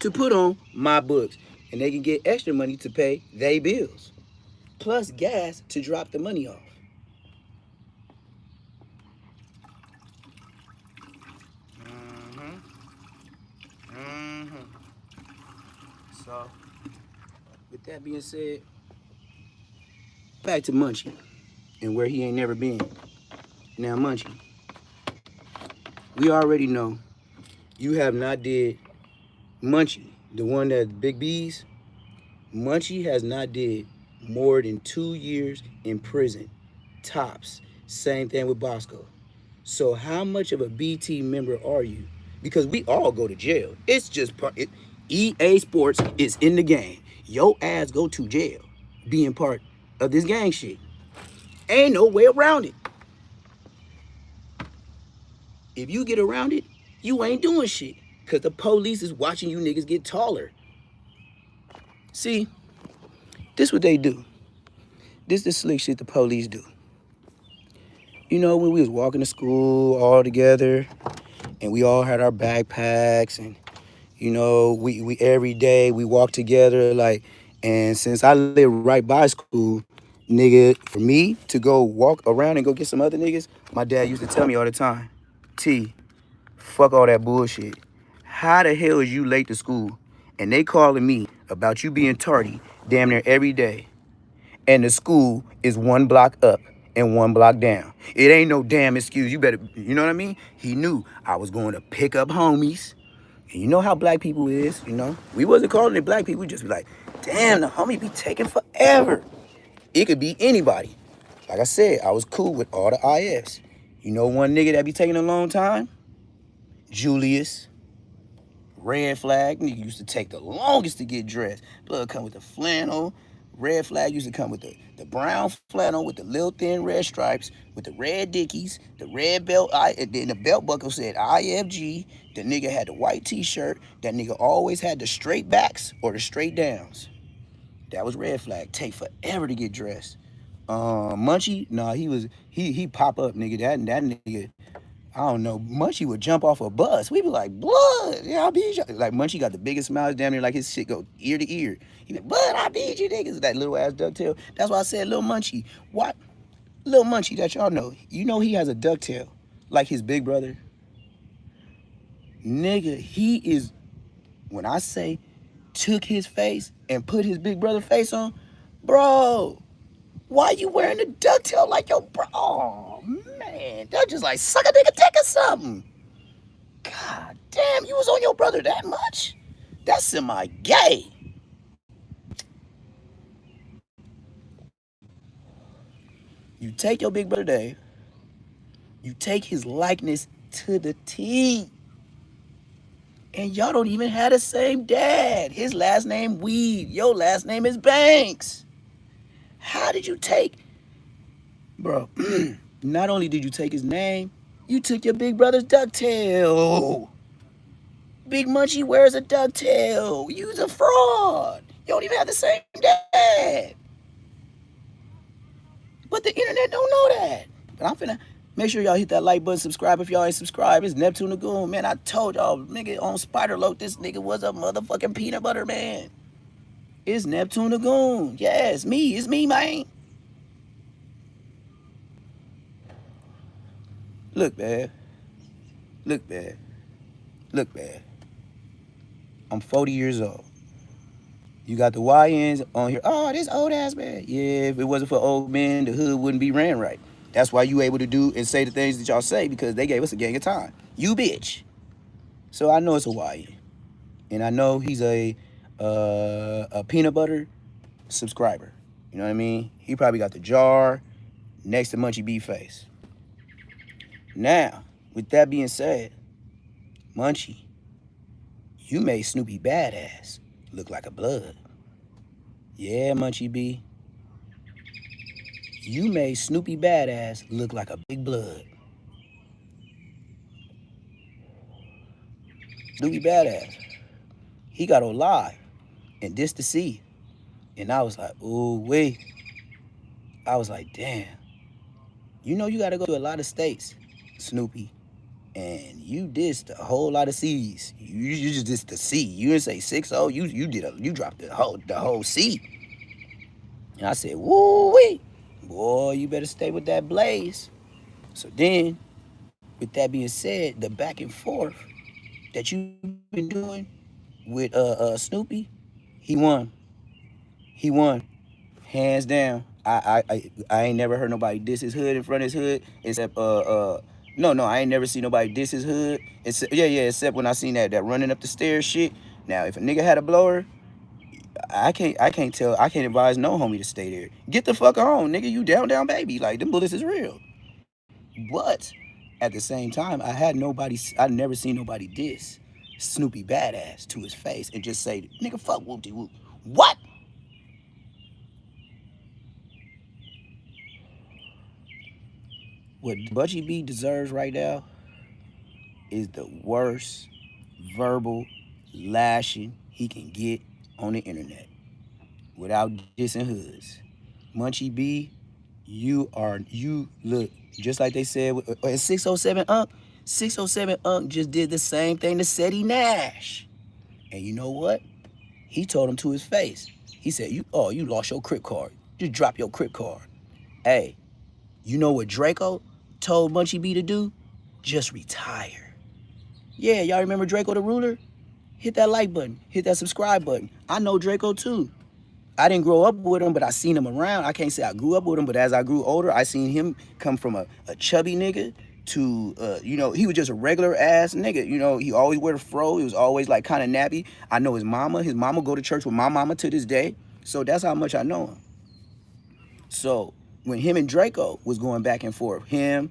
S1: to put on my books. And they can get extra money to pay their bills. Plus gas to drop the money off. So, with that being said, back to Munchie and where he ain't never been. Now, Munchie, we already know you have not did Munchie, the one that Big B's. Munchie has not did more than 2 years in prison, tops. Same thing with Bosco. So how much of a BT member are you? Because we all go to jail. It's just part. EA Sports is in the game. Your ass go to jail, being part of this gang shit. Ain't no way around it. If you get around it, you ain't doing shit. Cause the police is watching you niggas get taller. See, this what they do. This the slick shit the police do. You know, when we was walking to school all together and we all had our backpacks and you know, we every day we walk together like and since I live right by school, nigga, for me to go walk around and go get some other niggas, my dad used to tell me all the time, T, fuck all that bullshit. How the hell is you late to school and they calling me about you being tardy damn near every day and the school is 1 block up and 1 block down? It ain't no damn excuse. You better, you know what I mean? He knew I was going to pick up homies. And you know how black people is, you know? We wasn't calling it black people. We just be like, damn, the homie be taking forever. It could be anybody. Like I said, I was cool with all the IFs. You know one nigga that be taking a long time? Julius. Red Flag, nigga used to take the longest to get dressed. Blood come with the flannel. Red Flag used to come with the brown flannel with the little thin red stripes, with the red dickies, the red belt, and then the belt buckle said IFG. The nigga had the white t-shirt. That nigga always had the straight backs or the straight downs. That was Red Flag. Take forever to get dressed. Munchie, nah, he pop up, nigga. That nigga, I don't know, Munchie would jump off a bus. We'd be like, blood, yeah, I beat you. Like Munchie got the biggest smile, damn near like his shit go ear to ear. He be, blood, I beat you niggas. That little ass ducktail. That's why I said little Munchie. What? Little Munchie that y'all know. You know he has a ducktail. Like his big brother. Nigga, he is, when I say took his face and put his big brother face on, bro, why you wearing a ducktail like your bro? Oh, man, that just like suck a nigga dick or something. God damn, you was on your brother that much? That's semi-gay. You take your big brother Dave, you take his likeness to the T, and y'all don't even have the same dad. His last name Weed, your last name is Banks. How did you take, bro, not only did you take his name, you took your big brother's ducktail. Big Munchie wears a ducktail. You's a fraud. You don't even have the same dad. But the internet don't know that. But I'm finna make sure y'all hit that like button, subscribe if y'all ain't subscribed. It's Neptune the Goone, man. I told y'all, nigga, on Spider Loke, this nigga was a motherfucking peanut butter man. It's Neptune the Goone. Yeah, it's me, man. Look, man. Look, man. Look, man. I'm 40 years old. You got the YNs on here. Oh, this old ass man. Yeah, if it wasn't for old men, the hood wouldn't be ran right. That's why you able to do and say the things that y'all say, because they gave us a gang of time. You bitch. So I know it's a YN. And I know he's a peanut butter subscriber. You know what I mean? He probably got the jar next to Munchie B face. Now, with that being said, Munchie, you made Snoopy Badass look like a blood. Yeah, Munchie B. You made Snoopy Badass look like a big blood. Snoopy Badass. He got on live and this to see. And I was like, ooh, wait. I was like, damn. You know you gotta go to a lot of states, Snoopy. And you dissed a whole lot of C's. You just dissed the C. You didn't say 6-0. You dropped the whole C. And I said, woo wee. Boy, you better stay with that blaze. So then, with that being said, the back and forth that you've been doing with Snoopy, he won. He won. Hands down. I ain't never heard nobody diss his hood in front of his hood except no, I ain't never seen nobody diss his hood. Except when I seen that running up the stairs shit. Now if a nigga had a blower, I can't advise no homie to stay there. Get the fuck on, nigga. You down baby. Like them bullets is real. But at the same time, I never seen nobody diss Snoopy Badass to his face and just say, nigga, fuck whoop-de-whoop. What? What Munchie B deserves right now is the worst verbal lashing he can get on the internet without dissing hoods. Munchie B, you look, just like they said at 607 Unc. 607 Unc just did the same thing to Seti Nash. And you know what? He told him to his face. He said, you lost your Crip card. Just drop your Crip card. Hey, you know what Draco told Munchie B to do? Just retire. Yeah, y'all remember Draco the Ruler? Hit that like button. Hit that subscribe button. I know Draco too. I didn't grow up with him, but I seen him around. I can't say I grew up with him, but as I grew older, I seen him come from a chubby nigga to, he was just a regular ass nigga. You know, he always wear a fro. He was always like kind of nappy. I know his mama. His mama go to church with my mama to this day. So that's how much I know him. So when him and Draco was going back and forth, him,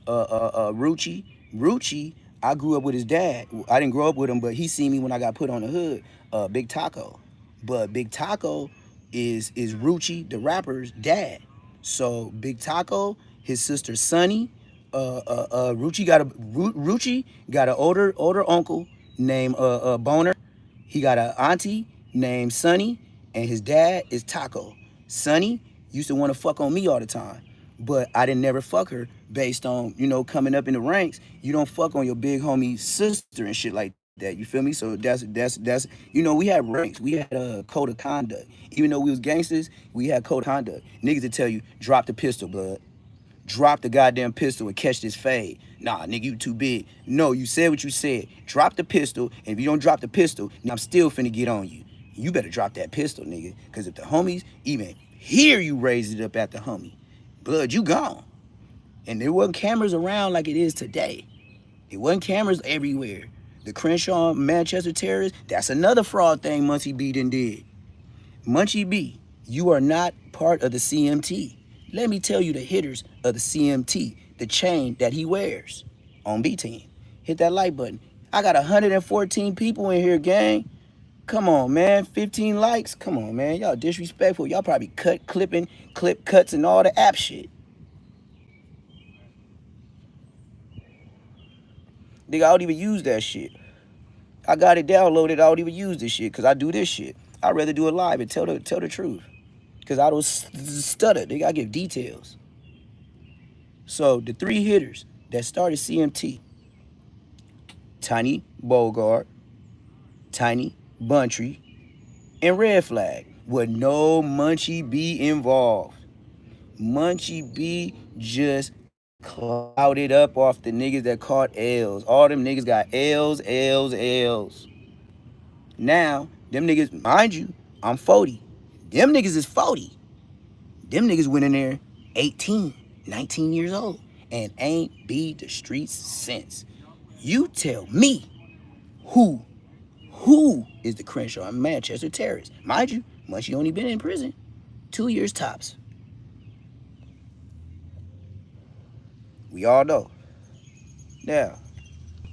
S1: Rucci, I grew up with his dad. I didn't grow up with him, but he seen me when I got put on the hood, Big Taco. But Big Taco is Rucci, the rapper's dad. So Big Taco, his sister Sonny, Rucci got an older uncle named Boner. He got an auntie named Sonny, and his dad is Taco. Sonny used to want to fuck on me all the time, but I didn't never fuck her based on, coming up in the ranks. You don't fuck on your big homie's sister and shit like that. You feel me? So that's we had ranks. We had a code of conduct. Even though we was gangsters, we had code of conduct. Niggas would tell you, drop the pistol, blood. Drop the goddamn pistol and catch this fade. Nah, nigga, you too big. No, you said what you said. Drop the pistol, and if you don't drop the pistol, I'm still finna get on you. You better drop that pistol, nigga. Because if the homies even hear you raise it up at the homie, blood, you gone. And there wasn't cameras around like it is today. It wasn't cameras everywhere. The Crenshaw Manchester terrorists, that's another fraud thing Munchie B did. Munchie B, you are not part of the CMT. Let me tell you the hitters of the CMT, the chain that he wears on B Team. Hit that like button. I got 114 people in here, gang. Come on, man. 15 likes. Come on, man. Y'all disrespectful. Y'all probably clip cuts and all the app shit. Nigga, I don't even use that shit. I got it downloaded. I don't even use this shit because I do this shit. I'd rather do it live and tell the truth. Because I don't stutter. Nigga, I give details. So the three hitters that started CMT, Tiny Bogart, Tiny Buntree, and Red Flag, with no Munchie B involved. Munchie B just clouded up off the niggas that caught L's. All them niggas got L's. Now, them niggas, mind you, I'm 40. Them niggas is 40. Them niggas went in there 18, 19 years old and ain't be the streets since. You tell me who is the Crenshaw and Manchester terrorist. Mind you, Munchie only been in prison 2 years tops. We all know. Now,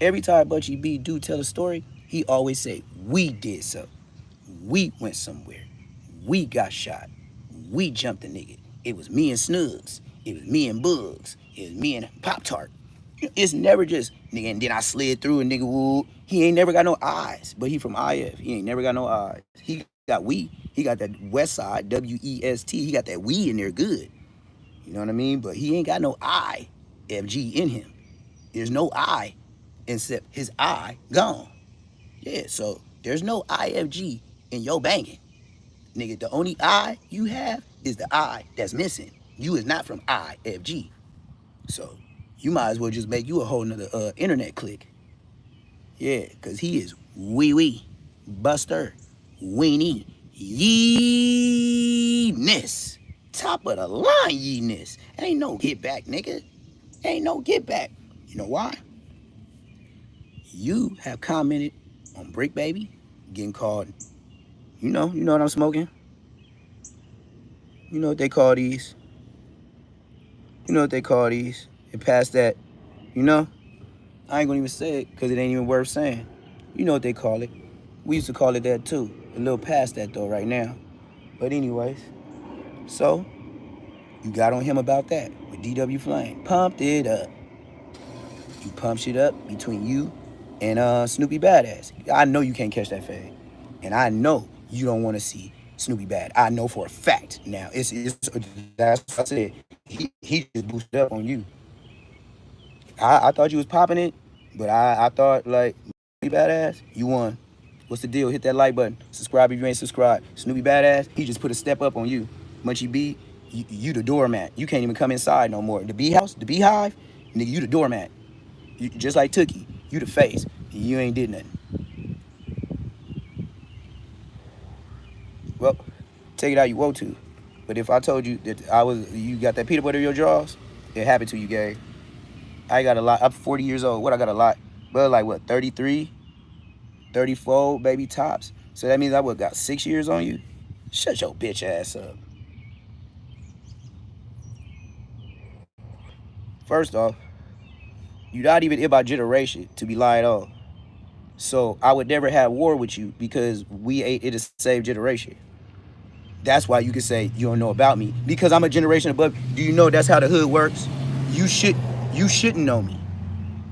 S1: every time Munchie B do tell a story, he always say, we did something. We went somewhere. We got shot. We jumped a nigga. It was me and Snugs. It was me and Bugs. It was me and Pop-Tart. It's never just, nigga, and then I slid through and nigga, woo. He ain't never got no eyes, but he from IF. He ain't never got no eyes. He got we. He got that West Side, W-E-S-T. He got that we in there good. You know what I mean? But he ain't got no IFG in him. There's no I, except his eye gone. Yeah, so there's no IFG in your banging. Nigga, the only I you have is the I that's missing. You is not from IFG. So you might as well just make you a whole nother internet click. Yeah, because he is wee buster, weenie, yeeness. Top of the line yeeness. Ain't no get back, nigga. Ain't no get back. You know why? You have commented on Brick Baby, getting called, you know what I'm smoking? You know what they call these? You know what they call these? And past that, I ain't gonna even say it because it ain't even worth saying. You know what they call it. We used to call it that too. A little past that though right now. But anyways, so you got on him about that with DW Flame. Pumped it up. You pump shit up between you and Snoopy Badass. I know you can't catch that fade. And I know you don't want to see Snoopy Bad. I know for a fact now. It's that's what I said. He just boosted up on you. I thought you was popping it, but I thought like Snoopy Badass, you won. What's the deal? Hit that like button. Subscribe if you ain't subscribed. Snoopy Badass, he just put a step up on you. Munchie B, you the doormat. You can't even come inside no more. The bee house, the beehive, nigga, you the doormat. You, just like Tookie, you the face. And you ain't did nothing. Well, take it how you want to. But if I told you that you got that peanut butter in your drawers, it happened to you, Gary. I got a lot. I'm 40 years old. What I got a lot? But like what, 33, 34, baby tops. So that means I got 6 years on you? Shut your bitch ass up. First off, you're not even in my generation to be lied on. So I would never have war with you because we ain't in the same generation. That's why you can say you don't know about me because I'm a generation above. Do you know that's how the hood works? You shouldn't know me.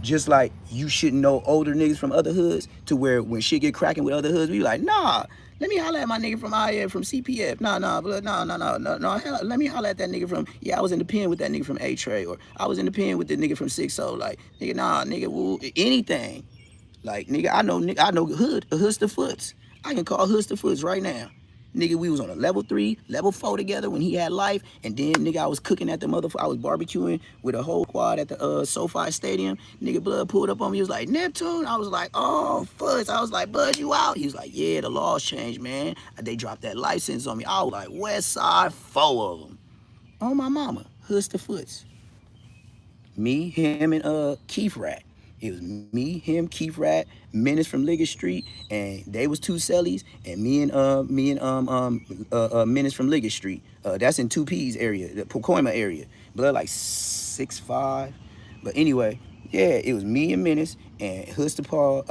S1: Just like you shouldn't know older niggas from other hoods, to where when shit get cracking with other hoods, we be like, nah, let me holler at my nigga from IF, from CPF. Nah, blood, no. Hell, let me holler at that nigga from, yeah, I was in the pen with that nigga from A-Tray, or I was in the pen with the nigga from 6-0. Like, nigga, nah, nigga, woo, anything. Like, nigga, I know hoods to foots. I can call hoods to foots right now. Nigga, we was on a level 3, level 4 together when he had life, and then nigga, I was cooking at the I was barbecuing with a whole squad at the SoFi Stadium. Nigga, blood pulled up on me. He was like, Neptune. I was like, oh, fuzz. I was like, bud, you out? He was like, yeah, the laws changed, man. They dropped that license on me. I was like, West Side, 4 of them. On my mama, hoods to foots. Me, him, and Keith Rat. It was me, him, Keith Rat, Menace from Liggett Street, and they was 2 cellies, and me and Menace from Liggett Street. That's in 2P's area, the Pacoima area. Blood like 6'5". But anyway, yeah, it was me and Menace and Paul,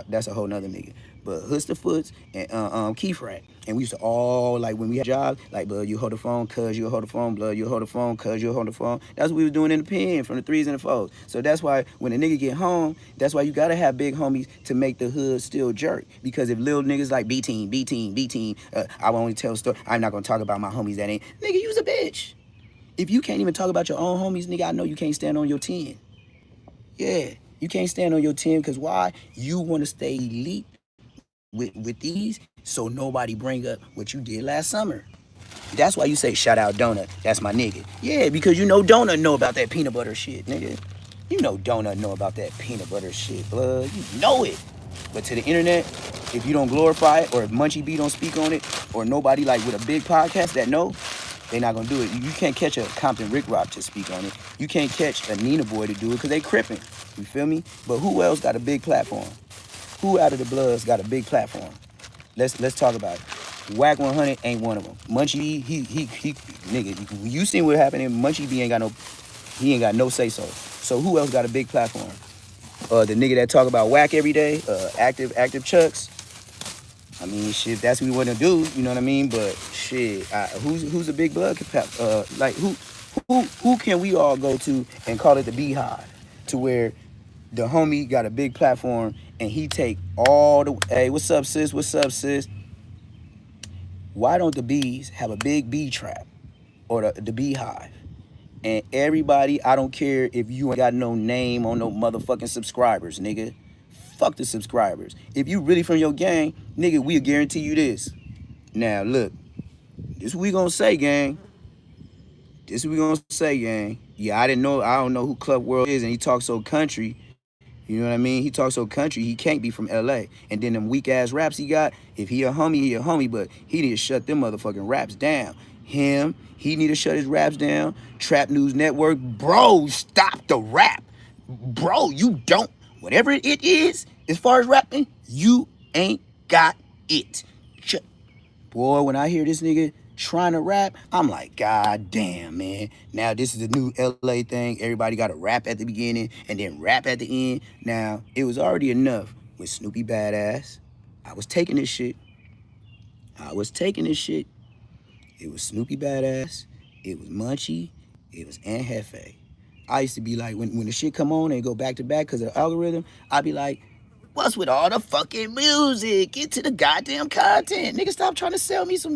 S1: that's a whole nother nigga. But Foots and Keith Rat. And we used to all, like, when we had jobs, like, blood, you hold the phone, cuz you'll hold the phone, blood, you hold the phone, cuz you'll hold the phone. That's what we was doing in the pen from the 3s and the 4s. So that's why when a nigga get home, that's why you gotta have big homies to make the hood still jerk. Because if little niggas like B-Team, I won't only tell a story, I'm not gonna talk about my homies that ain't, nigga, you's a bitch. If you can't even talk about your own homies, nigga, I know you can't stand on your 10. Yeah, you can't stand on your 10, because why? You wanna stay elite with these, so nobody bring up what you did last summer. That's why you say shout out Donut. That's my nigga. Yeah, because you know Donut know about that peanut butter shit, nigga. You know Donut know about that peanut butter shit, blood. You know it. But to the internet, if you don't glorify it, or if Munchie B don't speak on it, or nobody like with a big podcast that know, they not gonna do it. You can't catch a Compton Rick Rock to speak on it. You can't catch a Nina Boy to do it because they crippin'. You feel me? But who else got a big platform? Who out of the Bloods got a big platform? Let's talk about it. Whack 100 ain't one of them. Munchie B, he nigga, you seen what happened? Munchie B ain't got no say so. So who else got a big platform? The nigga that talk about whack every day, active Chucks. I mean, shit, that's what we want to do. You know what I mean? But shit, who's a big blood? Like who can we all go to and call it the Beehive, to where the homie got a big platform and he take all the, hey, what's up, sis? What's up, sis? Why don't the bees have a big bee trap, or the Beehive? And everybody, I don't care if you ain't got no name on no motherfucking subscribers, nigga. Fuck the subscribers. If you really from your gang, nigga, we'll guarantee you this. Now, look, this what we gonna say, gang. This what we gonna say, gang. Yeah, I don't know who Club World is, and he talks so country. You know what I mean? He talks so country, he can't be from LA. And then them weak-ass raps he got, if he a homie, but he need to shut them motherfucking raps down. He need to shut his raps down. Trap News Network, bro, stop the rap. Bro, you don't, whatever it is, as far as rapping, you ain't got it. Boy, when I hear this nigga trying to rap, I'm like, God damn, man. Now this is the new LA thing. Everybody got to rap at the beginning and then rap at the end. Now, it was already enough with Snoopy Badass. I was taking this shit. It was Snoopy Badass. It was Munchie. It was Aunt Hefe. I used to be like, when the shit come on and go back to back because of the algorithm, I'd be like, what's with all the fucking music? Get to the goddamn content. Nigga, stop trying to sell me some.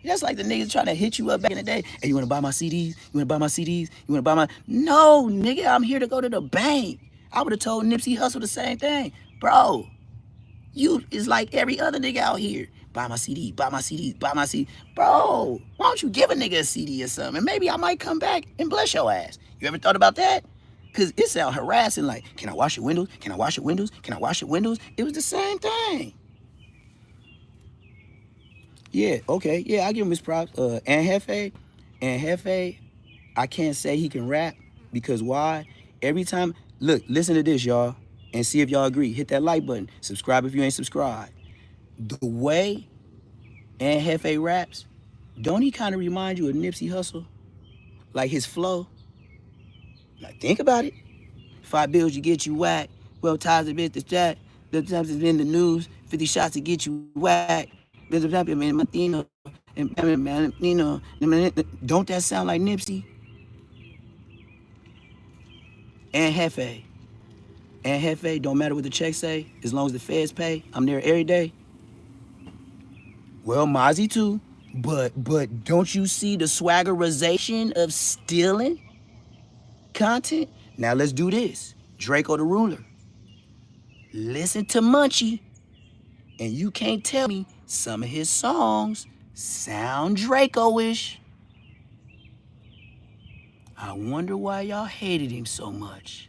S1: That's like the niggas trying to hit you up back in the day. Hey, you want to buy my CDs? You want to buy my CDs? You want to buy my... No, nigga, I'm here to go to the bank. I would have told Nipsey Hussle the same thing. Bro, you is like every other nigga out here. Buy my CD, buy my CD, buy my CD. Bro, why don't you give a nigga a CD or something? And maybe I might come back and bless your ass. You ever thought about that? Because it sound harassing, like, can I wash your windows? Can I wash your windows? Can I wash your windows? It was the same thing. Yeah, okay. Yeah, I give him his props. And Hefe, I can't say he can rap, because why? Every time, look, listen to this, y'all, and see if y'all agree. Hit that like button. Subscribe if you ain't subscribed. The way and Hefe raps, don't he kind of remind you of Nipsey Hussle? Like his flow? Like, think about it. 5 bills you get you whacked. Well, times a bit, that. The times it's in the news. 50 shots to get you whacked. Don't that sound like Nipsey? And Hefe. And Hefe, don't matter what the check say, as long as the feds pay, I'm there every day. Well, Mozzie too. But don't you see the swaggerization of stealing content? Now let's do this. Draco the Ruler. Listen to Munchie, and you can't tell me some of his songs sound Draco-ish. I wonder why y'all hated him so much.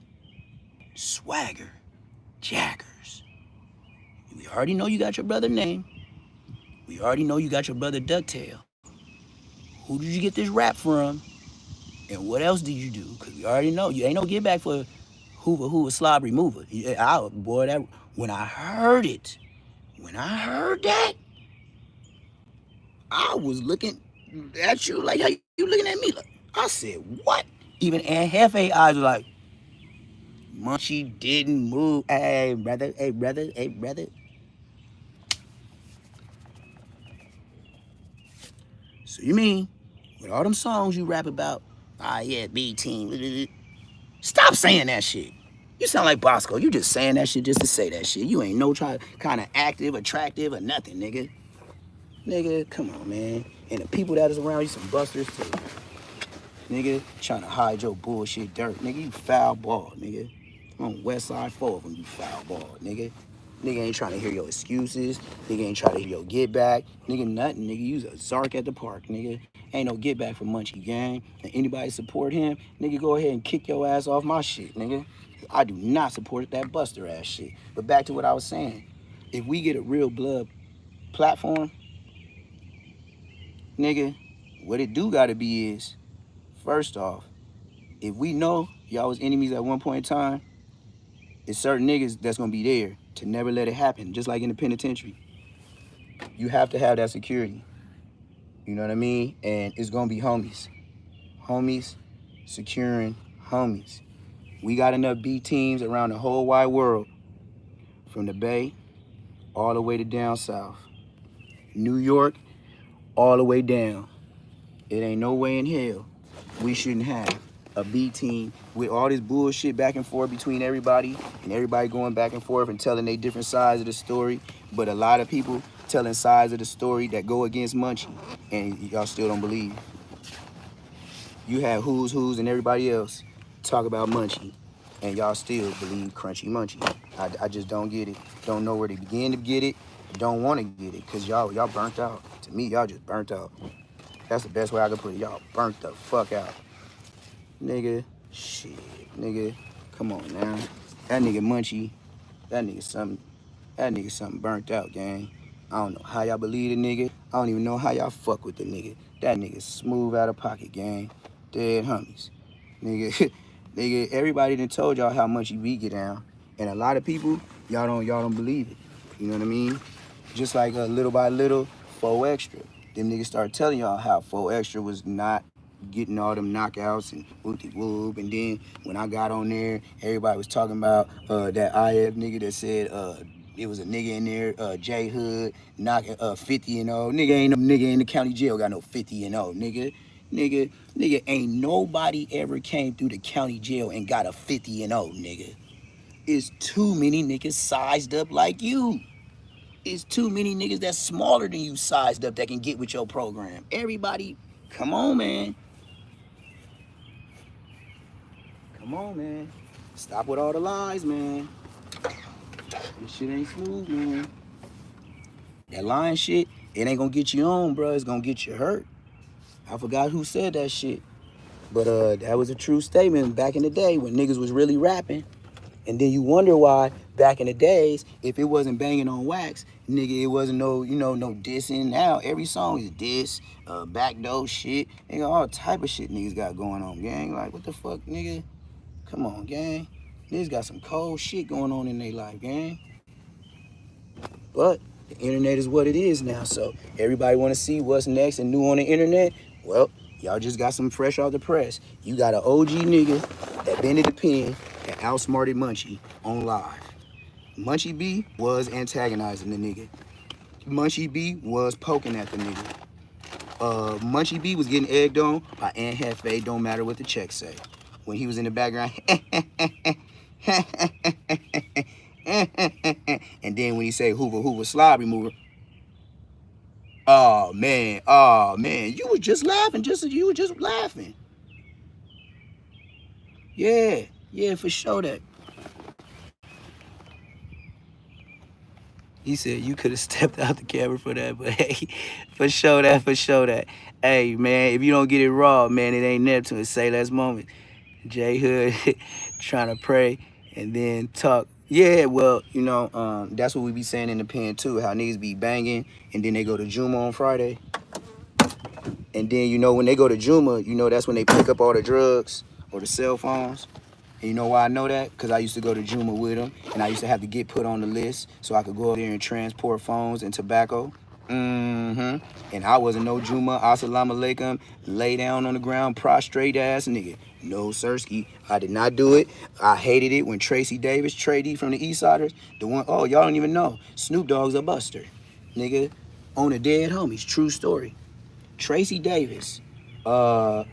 S1: Swagger, Jaggers. We already know you got your brother name. We already know you got your brother Ducktail. Who did you get this rap from? And what else did you do? Because we already know you ain't no get back for Hoover Slobbery Mover. Boy, that when I heard that, I was looking at you like how you looking at me. Like, I said, what? Even Aunt Hefe eyes were like, Munchie didn't move. Hey, brother, hey, brother, hey, brother. So you mean, with all them songs you rap about, yeah, B-Team, stop saying that shit. You sound like Bosco. You just saying that shit just to say that shit. You ain't no kind of active, attractive, or nothing, nigga. Nigga, come on, man. And the people that is around you some busters too. Nigga, trying to hide your bullshit dirt. Nigga, you foul ball, nigga. I'm on West Side 4 of them, you foul ball, nigga. Nigga ain't trying to hear your excuses. Nigga ain't trying to hear your get back. Nigga, nothing. Nigga, you's a Zark at the park, nigga. Ain't no get back from Munchie gang. And anybody support him, nigga, go ahead and kick your ass off my shit, nigga. I do not support that buster ass shit. But back to what I was saying. If we get a real blood platform, nigga, what it do gotta be is, first off, if we know y'all was enemies at one point in time, it's certain niggas that's gonna be there to never let it happen, just like in the penitentiary. You have to have that security. You know what I mean? And it's gonna be homies. Homies securing homies. We got enough B teams around the whole wide world, from the Bay all the way to down south. New York, all the way down. It ain't no way in hell we shouldn't have a B team with all this bullshit back and forth between everybody and everybody going back and forth and telling they different sides of the story. But a lot of people telling sides of the story that go against Munchie, and y'all still don't believe. You have who's and everybody else talk about Munchie, and y'all still believe Crunchy Munchie. I just don't get it. Don't know where to begin to get it. Don't want to get it, because y'all burnt out. To me, y'all just burnt out. That's the best way I could put it. Y'all burnt the fuck out. Nigga, shit, nigga, come on now. That nigga Munchie, that nigga something burnt out, gang. I don't know how y'all believe the nigga. I don't even know how y'all fuck with the nigga. That nigga smooth out of pocket, gang. Dead homies. Nigga, nigga, everybody done told y'all how Munchie B get down. And a lot of people, y'all don't believe it. You know what I mean? Just like little by little, 4 Extra. Them niggas started telling y'all how 4 Extra was not getting all them knockouts and whoop-de-whoop. And then when I got on there, everybody was talking about that IF nigga that said it was a nigga in there, J Hood, knocking 50 and 0. Nigga ain't no nigga in the county jail got no 50 and 0, nigga. Nigga, ain't nobody ever came through the county jail and got a 50 and 0, nigga. It's too many niggas sized up like you. It's too many niggas that's smaller than you sized up that can get with your program. Everybody, come on, man. Come on, man. Stop with all the lies, man. This shit ain't smooth, man. That lying shit, it ain't gonna get you on, bro. It's gonna get you hurt. I forgot who said that shit. But that was a true statement back in the day when niggas was really rapping. And then you wonder why back in the days, if it wasn't banging on wax, nigga, it wasn't no dissing. Now every song is diss, backdoor shit, nigga, all type of shit niggas got going on, gang. Like, what the fuck, nigga? Come on, gang. Niggas got some cold shit going on in their life, gang. But the internet is what it is now, so everybody want to see what's next and new on the internet. Well, y'all just got some fresh off the press. You got an OG nigga that been in the pen and outsmarted Munchie on live. Munchie B was antagonizing the nigga. Munchie B was poking at the nigga. Munchie B was getting egged on by Aunt Hefe, don't matter what the check say. when he was in the background. And then when he say Hoover, Hoover, slob remover. Oh man, you was just laughing, you were just laughing. Yeah, for sure that. He said you could have stepped out the camera for that, but hey, for sure that. Hey man, if you don't get it raw, man, it ain't Neptune. It's Say Less Moment. J Hood trying to pray and then talk. Yeah, well, that's what we be saying in the pen too. How niggas be banging and then they go to Juma on Friday. And then when they go to Juma, that's when they pick up all the drugs or the cell phones. And you know why I know that? Because I used to go to Juma with them, and I used to have to get put on the list so I could go up there and transport phones and tobacco. And I wasn't no Juma, assalamu alaikum, lay down on the ground, prostrate ass nigga. No, Sirski, I did not do it. I hated it when Tracy Davis, Trady from the East Siders, the one, oh, y'all don't even know, Snoop Dogg's a buster. Nigga, on the dead homies, true story. Tracy Davis. I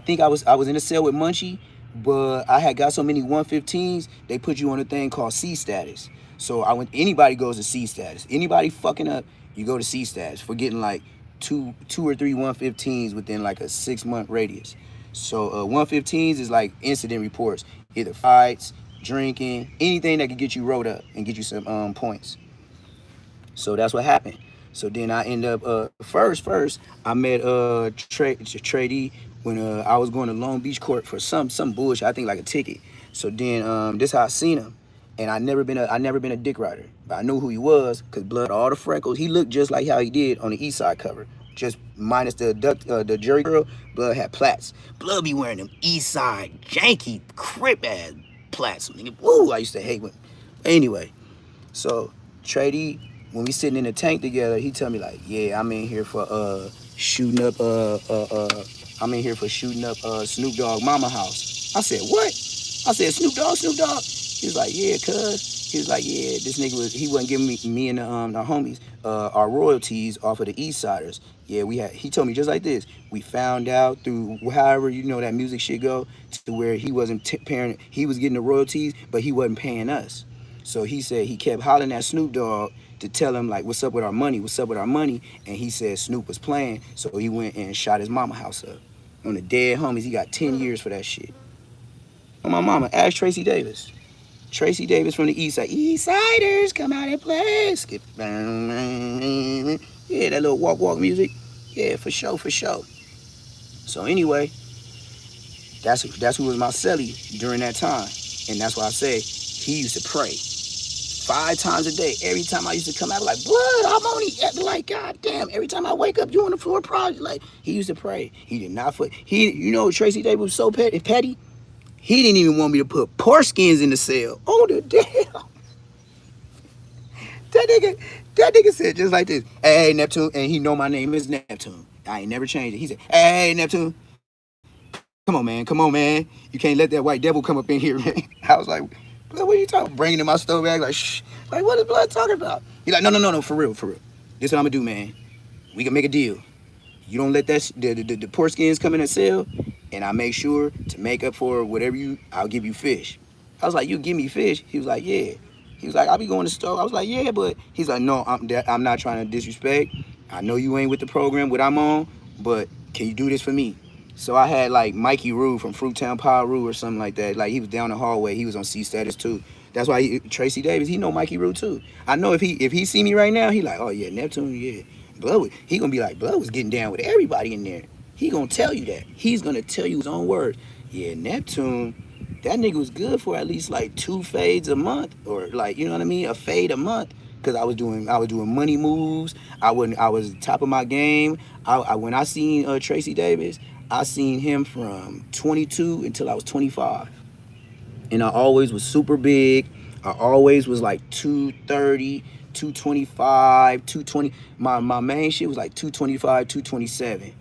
S1: think I was in a cell with Munchie, but I had got so many 115s, they put you on a thing called C status. So anybody goes to C status. Anybody fucking up, you go to C status for getting like two or three 115s within like a 6-month radius. So 115s is like incident reports, either fights, drinking, anything that could get you rolled up and get you some points. So that's what happened. So then I end up first I met Trady when I was going to Long Beach Court for some bullshit. I think like a ticket. So then this how I seen him, and I never been a dick rider, but I knew who he was because blood, all the freckles. He looked just like how he did on the East Side cover, just minus the jury girl. Blood had plaits. Blood be wearing them East Side janky crip ass plaits. Woo! I used to hate when. Anyway, so Trady, when we sitting in the tank together, he tell me like, yeah, I'm in here for shooting up Snoop Dogg mama house. I said, what? I said, Snoop Dogg? He was like, yeah, cuz. He was like, yeah, this nigga he wasn't giving me and the homies our royalties off of the East Siders. Yeah, he told me just like this. We found out through however that music shit go to where he wasn't paying, he was getting the royalties, but he wasn't paying us. So he said he kept hollering at Snoop Dogg to tell him like, what's up with our money? And he said Snoop was playing, so he went and shot his mama house up. On the dead homies, he got 10 years for that shit. On my mama, ask Tracy Davis. Tracy Davis from the East Side. East Siders, come out and play. Skip. Yeah, that little walk music. Yeah, for sure. So anyway, that's who was my celly during that time. And that's why I say he used to pray 5 times a day. Every time I used to come out, like, blood, I'm only like, God damn. Every time I wake up, you on the floor, probably like, he used to pray. He did not Tracy Davis was so petty. He didn't even want me to put pork skins in the cell. Oh, the damn. That nigga said just like this. Hey, Neptune. And he know my name is Neptune. I ain't never changed it. He said, hey, Neptune. Come on, man. You can't let that white devil come up in here, man. I was like, what are you talking about? Bringing in my stove bag, like, shh. Like, what is blood talking about? He's like, no, for real. This is what I'm going to do, man. We can make a deal. You don't let the pork skins come in and sell, and I make sure to make up for whatever I'll give you fish. I was like, you give me fish? He was like, yeah. He was like, I'll be going to the store. I was like, yeah, but he's like, no, I'm not trying to disrespect. I know you ain't with the program, what I'm on, but can you do this for me? So I had like Mikey Rue from Fruittown Power Rue or something like that. Like he was down the hallway. He was on C status too. That's why Tracy Davis, he know Mikey Rue too. I know if he see me right now, he like, oh yeah, Neptune, yeah. Blood, he gonna be like, Blood was getting down with everybody in there. He gonna tell you that. He's gonna tell you his own words. Yeah, Neptune, that nigga was good for at least like 2 fades a month, or like, you know what I mean, a fade a month. Cause I was doing money moves. I was top of my game. When I seen Tracy Davis, I seen him from 22 until I was 25. And I always was super big. I always was like 230, 225, 220. My main shit was like 225, 227.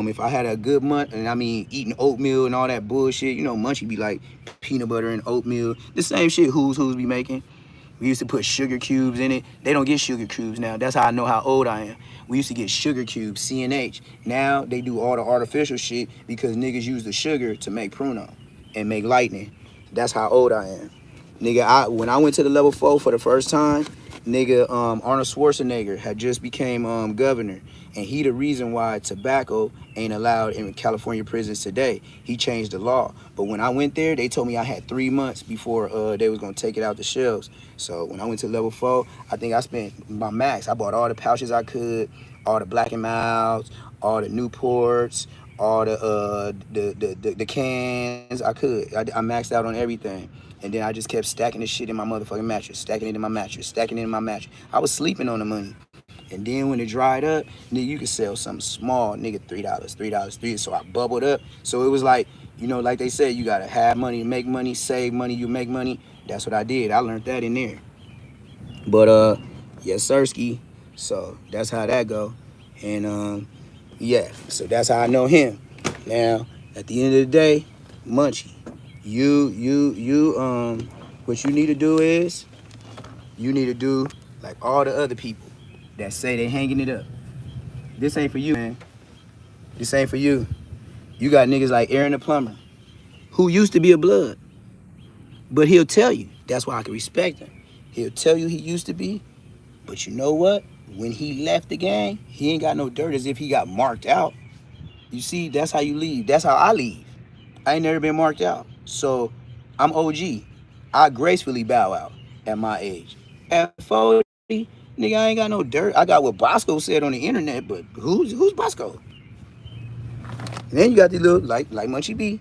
S1: If I had a good month, and I mean eating oatmeal and all that bullshit, Munchie be like peanut butter and oatmeal. The same shit who's be making. We used to put sugar cubes in it. They don't get sugar cubes now. That's how I know how old I am. We used to get sugar cubes, CNH. Now they do all the artificial shit because niggas use the sugar to make pruno. and make lightning. That's how old I am. Nigga, when I went to the level 4 for the first time, nigga, Arnold Schwarzenegger had just became governor, and he the reason why tobacco ain't allowed in California prisons today. He changed the law. But when I went there, they told me I had 3 months before they was gonna take it out the shelves. So when I went to level 4, I think I spent my max. I bought all the pouches I could, all the Black and Milds, all the Newports, all the cans I could. I maxed out on everything. And then I just kept stacking this shit in my motherfucking mattress, stacking it in my mattress, stacking it in my mattress. I was sleeping on the money. And then when it dried up, nigga, you could sell something small, nigga, $3, $3, $3. So I bubbled up. So it was like, you know, like they said, you gotta have money to make money, save money, you make money. That's what I did. I learned that in there. But yes, Sirski. So that's how that go. And yeah, so that's how I know him. Now, at the end of the day, Munchie, what you need to do is you need to do like all the other people that say they hanging it up. This ain't for you, man. This ain't for you. You got niggas like Aaron the plumber, who used to be a blood, but he'll tell you. That's why I can respect him. He'll tell you he used to be, but you know what? When he left the gang, he ain't got no dirt as if he got marked out. You see, that's how you leave. That's how I leave. I ain't never been marked out. So I'm OG. I gracefully bow out at my age. At 40, nigga, I ain't got no dirt. I got what Bosco said on the internet, but who's Bosco? And then you got these little, like Munchie B,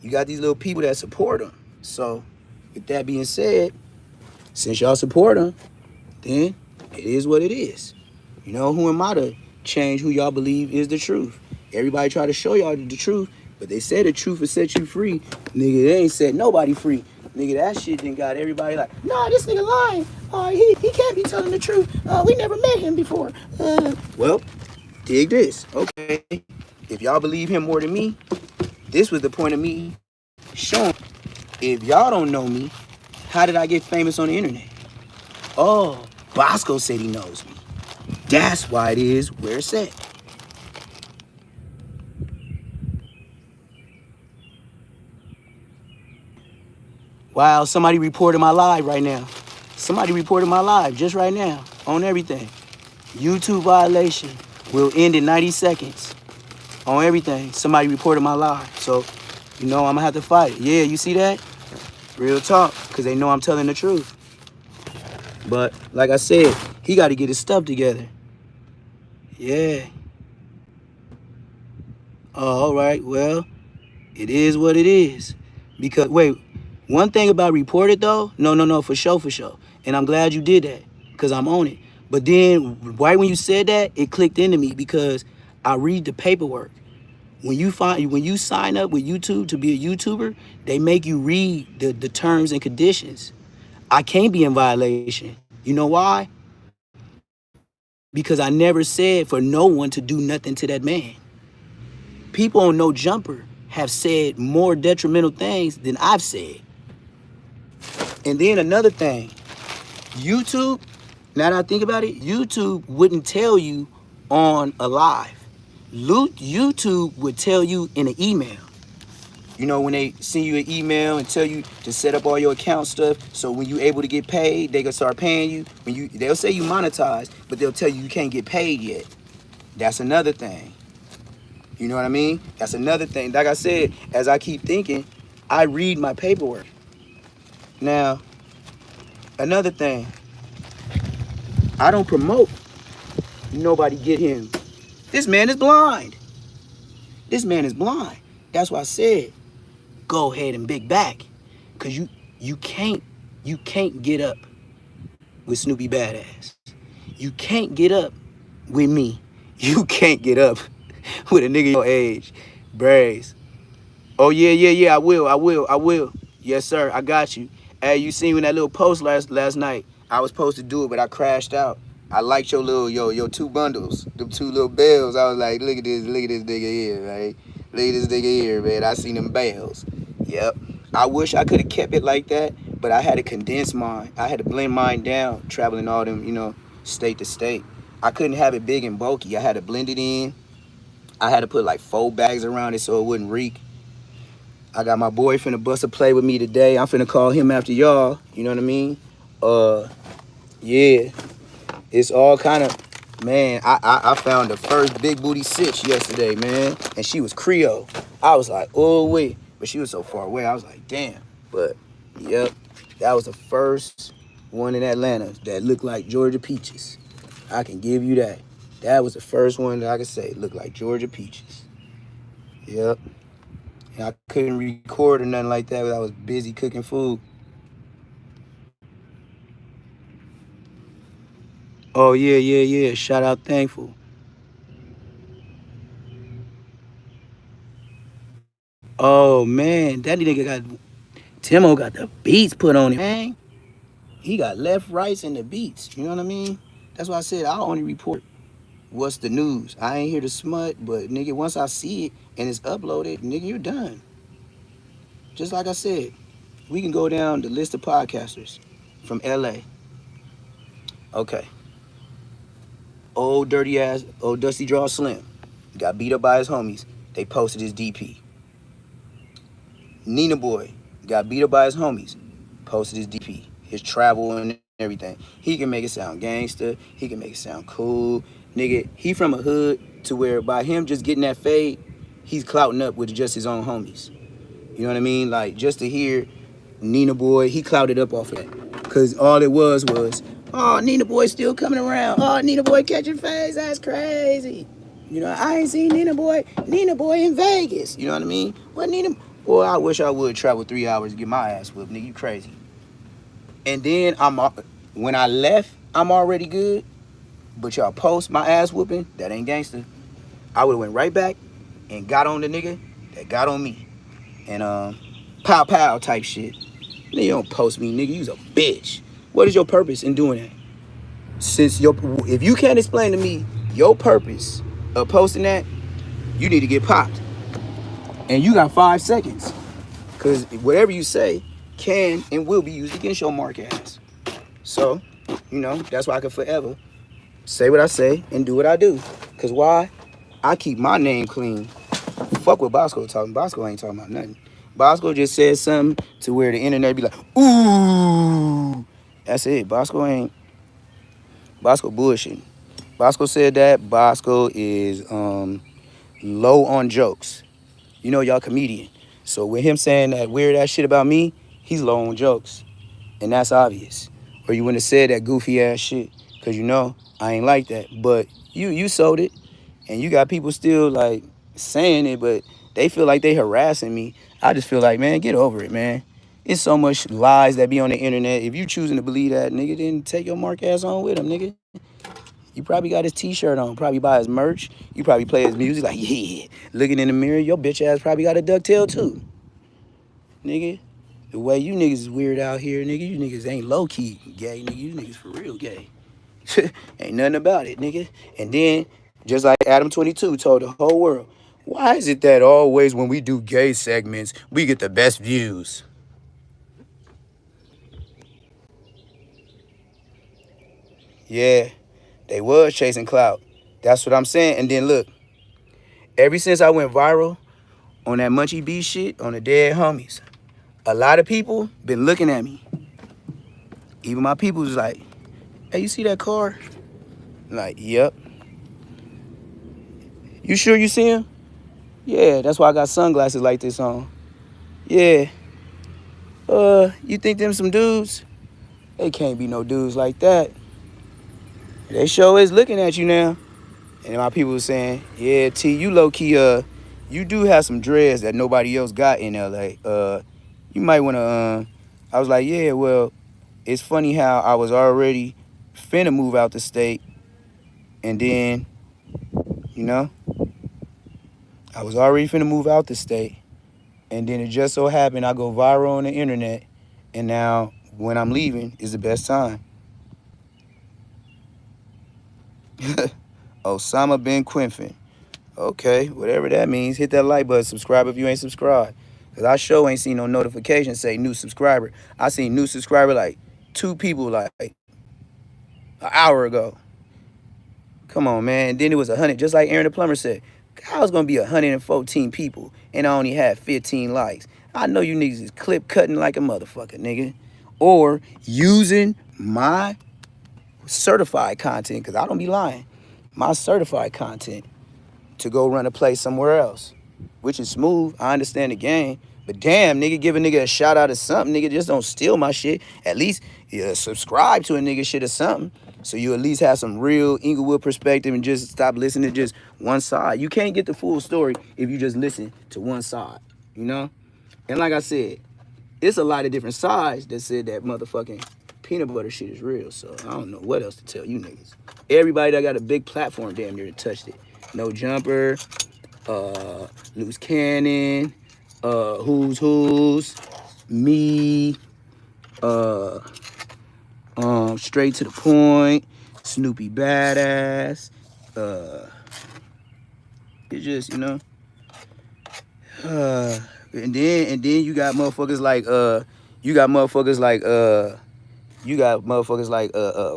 S1: you got these little people that support him. So with that being said, since y'all support him, then it is what it is. You know, who am I to change who y'all believe is the truth? Everybody try to show y'all the truth, but they say the truth will set you free. Nigga, they ain't set nobody free. Nigga, that shit done got everybody like, nah, this nigga lying. He can't be telling the truth. We never met him before. Well, dig this. Okay, if y'all believe him more than me, this was the point of me showing. If y'all don't know me, how did I get famous on the internet? Oh, Bosco said he knows me. That's why it is where it's at. Wow, somebody reported my live right now. Somebody reported my live just right now on everything. YouTube violation will end in 90 seconds on everything. Somebody reported my live. So, you know, I'm gonna have to fight it. Yeah, you see that? Real talk, because they know I'm telling the truth. But like I said, he got to get his stuff together. Yeah. Oh, all right. Well, it is what it is. Because, wait, one thing about reported, though, no, for sure. And I'm glad you did that, because I'm on it. But then, right when you said that, it clicked into me, because I read the paperwork. When you sign up with YouTube to be a YouTuber, they make you read the terms and conditions. I can't be in violation. You know why? Because I never said for no one to do nothing to that man. People on No Jumper have said more detrimental things than I've said. And then another thing, YouTube, now that I think about it, YouTube wouldn't tell you on a live. YouTube would tell you in an email. You know, when they send you an email and tell you to set up all your account stuff, so when you able to get paid, they gonna start paying you. They'll say you monetize, but they'll tell you you can't get paid yet. That's another thing. You know what I mean? That's another thing. Like I said, as I keep thinking, I read my paperwork. Now, another thing, I don't promote nobody get him. This man is blind. This man is blind. That's why I said, go ahead and big back. Cause you can't get up with Snoopy Badass. You can't get up with me. You can't get up with a nigga your age. Braves. Oh yeah, I will. Yes, sir, I got you. Hey, you seen when that little post last night? I was supposed to do it, but I crashed out. I liked your two bundles, them two little bells. I was like, look at this nigga here, right? Look at this nigga here, man. I seen them bells. Yep. I wish I could have kept it like that, but I had to condense mine. I had to blend mine down, traveling all them, state to state. I couldn't have it big and bulky. I had to blend it in. I had to put like 4 bags around it so it wouldn't reek. I got my boy finna bust a play with me today. I'm finna call him after y'all. You know what I mean? Uh, yeah. It's all kind of, man, I found the first big booty sitch yesterday, man. And she was Creole. I was like, oh, wait. But she was so far away. I was like, damn. But, yep, that was the first one in Atlanta that looked like Georgia peaches. I can give you that. That was the first one that I could say looked like Georgia peaches. Yep. And I couldn't record or nothing like that because I was busy cooking food. Oh, yeah, yeah, yeah. Shout out Thankful. Oh, man. That nigga got, Timo got the beats put on him, man. He got left, rights, and the beats. You know what I mean? That's why I said I only report what's the news. I ain't here to smut, but nigga, once I see it and it's uploaded, nigga, you're done. Just like I said, we can go down the list of podcasters from LA. Okay. Old dirty ass, old Dusty Draw Slim. Got beat up by his homies. They posted his DP. Nina Boy got beat up by his homies. Posted his DP. His travel and everything. He can make it sound gangster. He can make it sound cool. Nigga, he from a hood to where by him just getting that fade, he's clouting up with just his own homies. You know what I mean? Like, just to hear Nina Boy, he clouded up off of that. Because all it was, oh, Nina Boy still coming around. Oh, Nina Boy catching phase. That's crazy. You know, I ain't seen Nina Boy in Vegas. You know what I mean? What Nina? Boy, I wish I would travel 3 hours to get my ass whooped. Nigga, you crazy. And then when I left, I'm already good. But y'all post my ass whooping, that ain't gangster. I would have went right back and got on the nigga that got on me. And pow pow type shit. Nigga, you don't post me, nigga. You's a bitch. What is your purpose in doing that? If you can't explain to me your purpose of posting that, you need to get popped. And you got 5 seconds. Because whatever you say can and will be used against your mark ass. So, you know, that's why I can forever say what I say and do what I do. Because why? I keep my name clean. Fuck what Bosco talking. Bosco ain't talking about nothing. Bosco just said something to where the internet be like, ooh. That's it. Bosco bullshitting. Bosco said that. Bosco is low on jokes. You know, y'all comedian. So with him saying that weird ass shit about me, he's low on jokes. And that's obvious. Or you wouldn't have said that goofy ass shit. Cause you know, I ain't like that. But you sold it. And you got people still like saying it, but they feel like they harassing me. I just feel like, man, get over it, man. It's so much lies that be on the internet. If you choosing to believe that, nigga, then take your mark ass on with him, nigga. You probably got his t-shirt on, probably buy his merch. You probably play his music like, yeah. Looking in the mirror, your bitch ass probably got a ducktail too. Nigga, the way you niggas is weird out here, nigga, you niggas ain't low-key gay, nigga. You niggas for real gay. Ain't nothing about it, nigga. And then, just like Adam 22 told the whole world, why is it that always when we do gay segments, we get the best views? Yeah, they was chasing clout. That's what I'm saying. And then look, ever since I went viral on that Munchie B shit, on the dead homies, a lot of people been looking at me. Even my people was like, hey, you see that car? I'm like, yep. You sure you see him? Yeah, that's why I got sunglasses like this on. Yeah. You think them some dudes? They can't be no dudes like that. They sure is looking at you now. And my people was saying, yeah, T, you low-key, you do have some dreads that nobody else got in LA. You might wanna, I was like, yeah, well, it's funny how I was already finna move out the state. And then, you know, I was already finna move out the state. And then it just so happened I go viral on the internet. And now when I'm leaving is the best time. Osama bin Quinfin. Okay, whatever that means. Hit that like button. Subscribe if you ain't subscribed. Because I sure ain't seen no notification say new subscriber. I seen new subscriber like 2 people like an hour ago. Come on, man. And then it was 100. Just like Aaron the Plumber said. I was going to be 114 people. And I only had 15 likes. I know you niggas is clip cutting like a motherfucker, nigga. Or using my certified content, because I don't be lying, my certified content to go run a play somewhere else, which is smooth. I understand the game, but damn, nigga, give a nigga a shout out or something. Nigga, just don't steal my shit. At least subscribe to a nigga shit or something, so you at least have some real Inglewood perspective and just stop listening to just one side. You can't get the full story if you just listen to one side, you know? And like I said, it's a lot of different sides that said that motherfucking peanut butter shit is real. So I don't know what else to tell you niggas. Everybody that got a big platform damn near touched it. No Jumper, Loose Cannon, Who's, me, Straight to the Point, Snoopy Badass. It's just, you know. And then you got motherfuckers like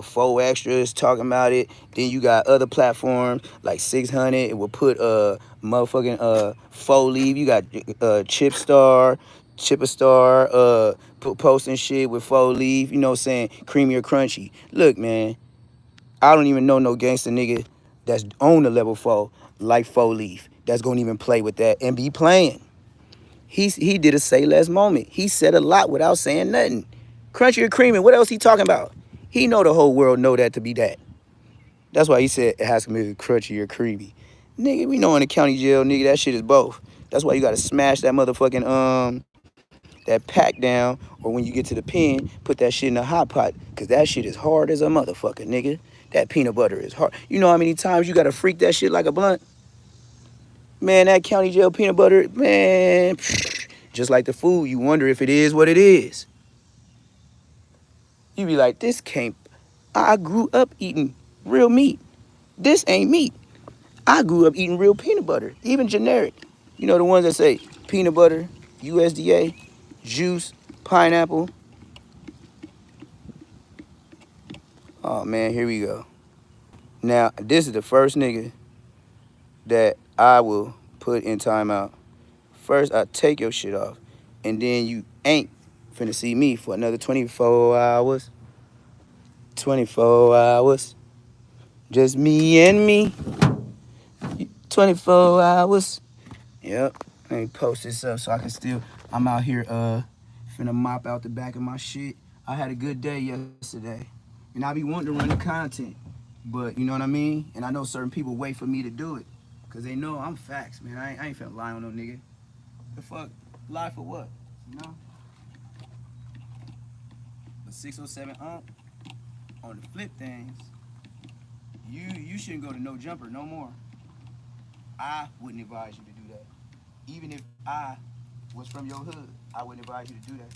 S1: Four Extras talking about it. Then you got other platforms like 600. It will put motherfucking Four Leave. You got Chipperstar posting shit with Four Leave. You know what I'm saying? Creamy or crunchy. Look, man, I don't even know no gangster nigga that's on the level 4 like Four Leaf that's gonna even play with that and be playing. He did a say less moment. He said a lot without saying nothing. Crunchy or creamy, what else he talking about? He know the whole world know that to be that. That's why he said it has to be crunchy or creamy. Nigga, we know in the county jail, nigga, that shit is both. That's why you gotta smash that motherfucking that pack down, or when you get to the pen, put that shit in a hot pot, cause that shit is hard as a motherfucker, nigga. That peanut butter is hard. You know how many times you gotta freak that shit like a blunt? Man, that county jail peanut butter, man, just like the food, you wonder if it is what it is. You be like, this can't, I grew up eating real meat. This ain't meat. I grew up eating real peanut butter, even generic. You know, the ones that say peanut butter, USDA, juice, pineapple. Oh man, here we go. Now, this is the first nigga that I will put in timeout. First, I take your shit off, and then you ain't finna see me for another 24 hours. 24 hours. Just me and me. 24 hours. Yep. Let me post this up so I can still, I'm out here finna mop out the back of my shit. I had a good day yesterday. And I be wanting to run the content. But you know what I mean? And I know certain people wait for me to do it. Cause they know I'm facts, man. I ain't finna lie on no nigga. The fuck? Lie for what? You know? But 607 on the flip things, you shouldn't go to no jumper no more. I wouldn't advise you to do that. Even if I was from your hood, I wouldn't advise you to do that.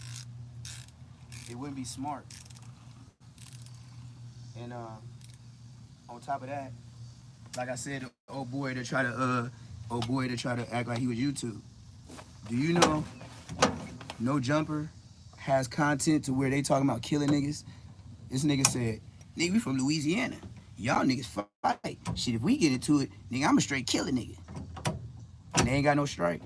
S1: It wouldn't be smart. And on top of that, like I said, old boy to try to act like he was YouTube. Do you know No Jumper has content to where they talking about killing niggas? This nigga said, nigga, we from Louisiana. Y'all niggas fight. Shit, if we get into it, nigga, I'm a straight killer nigga. And they ain't got no strike.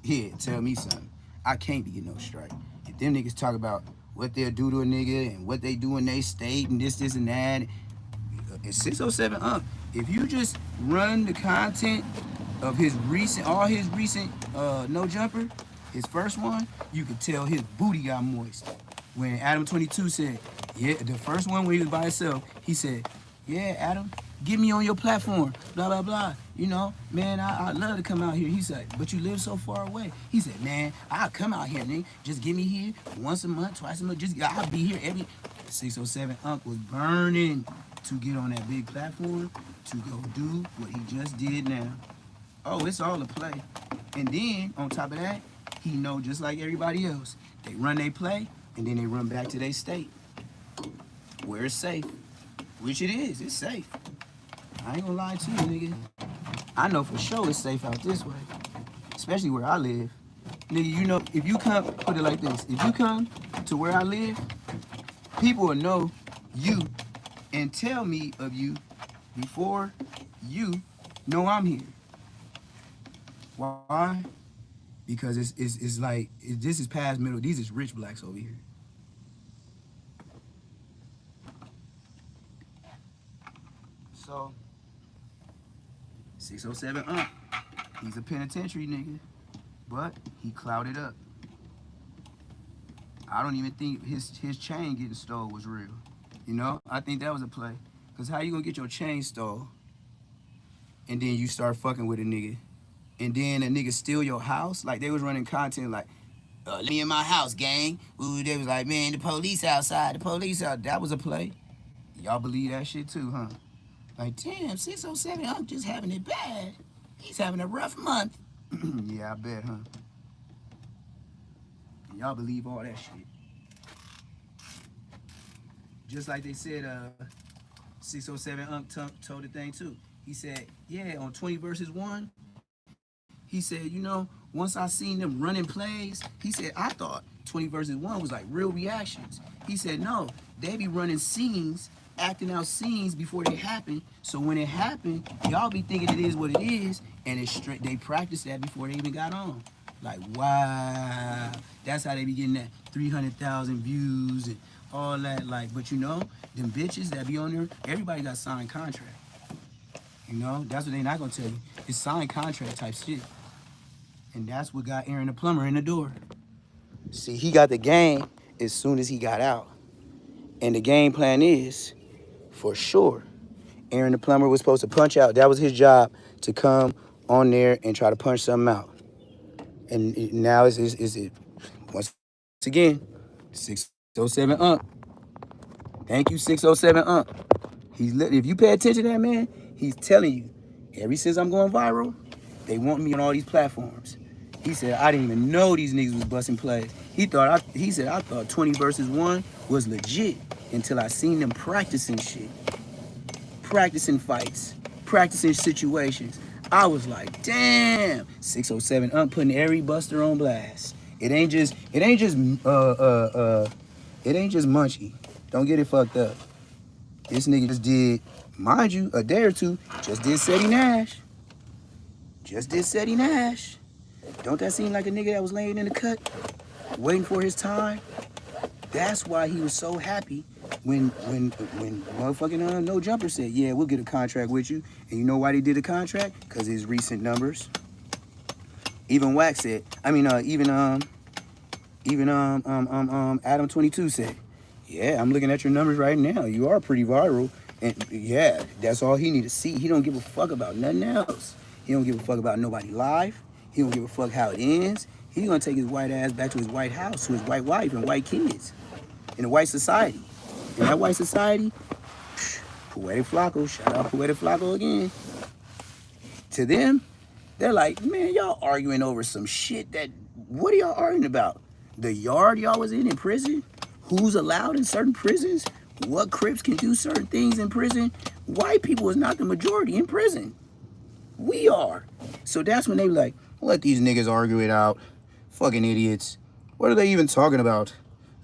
S1: Yeah, tell me something. I can't be getting no strike. If them niggas talk about what they'll do to a nigga and what they do in their state and this and that, it's 607 if you just run the content of all his recent No Jumper, his first one, you could tell his booty got moist. When Adam 22 said, yeah, the first one when he was by himself, he said, yeah, Adam, get me on your platform, blah, blah, blah. You know, man, I'd love to come out here. He said, but you live so far away. He said, man, I'll come out here, nigga. Just get me here once a month, twice a month. I'll be here every 607 was burning to get on that big platform to go do what he just did now. Oh, it's all a play. And then, on top of that, he know just like everybody else, they run they play, and then they run back to their state, where it's safe. Which it is, it's safe. I ain't gonna lie to you, nigga. I know for sure it's safe out this way, especially where I live. Nigga, you know, if you come, put it like this, if you come to where I live, people will know you and tell me of you before you know I'm here. Why? because it's like this is past middle. These is rich blacks over here. So 607 he's a penitentiary nigga, but he clouded up. I don't even think his chain getting stole was real. You know, I think that was a play. Cause how you gonna get your chain stole, and then you start fucking with a nigga, and then a nigga steal your house? Like they was running content like, let me in my house, gang. Ooh, they was like, man, the police outside, the police out. That was a play. Y'all believe that shit too, huh? Like, damn, 607, I'm just having it bad. He's having a rough month. Yeah, I bet, huh? Y'all believe all that shit. Just like they said, 607 told the thing too. He said, yeah, on 20 versus 1, he said, you know, once I seen them running plays, he said, I thought 20 versus 1 was like real reactions. He said, no, they be running scenes, acting out scenes before they happen. So when it happened, y'all be thinking it is what it is, and it's straight. They practiced that before they even got on. Like, wow, that's how they be getting that 300,000 views and all that. Like, but you know, them bitches that be on there, everybody got signed contract. You know, that's what they not gonna tell you. It's signed contract type shit. And that's what got Aaron the plumber in the door. See, he got the game as soon as he got out. And the game plan is, for sure, Aaron the plumber was supposed to punch out. That was his job, to come on there and try to punch something out. And now it's once again, 607 Thank you, 607 if you pay attention to that man, he's telling you, ever since I'm going viral, they want me on all these platforms. He said, I didn't even know these niggas was busting plays. He said, I thought 20 versus 1 was legit until I seen them practicing shit. Practicing fights, practicing situations. I was like, damn, 607 putting every buster on blast. It ain't just Munchie. Don't get it fucked up. This nigga just did, mind you, a day or two, just did Seti Nash. Just did Seti Nash. Don't that seem like a nigga that was laying in the cut, waiting for his time? That's why he was so happy when motherfucking No Jumper said, yeah, we'll get a contract with you. And you know why they did a contract? Because his recent numbers. Even Wax said, Adam 22 said, yeah, I'm looking at your numbers right now. You are pretty viral. And yeah, that's all he need to see. He don't give a fuck about nothing else. He don't give a fuck about nobody live. He don't give a fuck how it ends. He gonna take his white ass back to his white house, to his white wife and white kids. In a white society. In that white society, Poetic Flacco, shout out Poetic Flacco again. To them, they're like, man, y'all arguing over some shit that, what are y'all arguing about? The yard y'all was in prison? Who's allowed in certain prisons? What Crips can do certain things in prison? White people is not the majority in prison. We are. So that's when they like, let these niggas argue it out. Fucking idiots. What are they even talking about?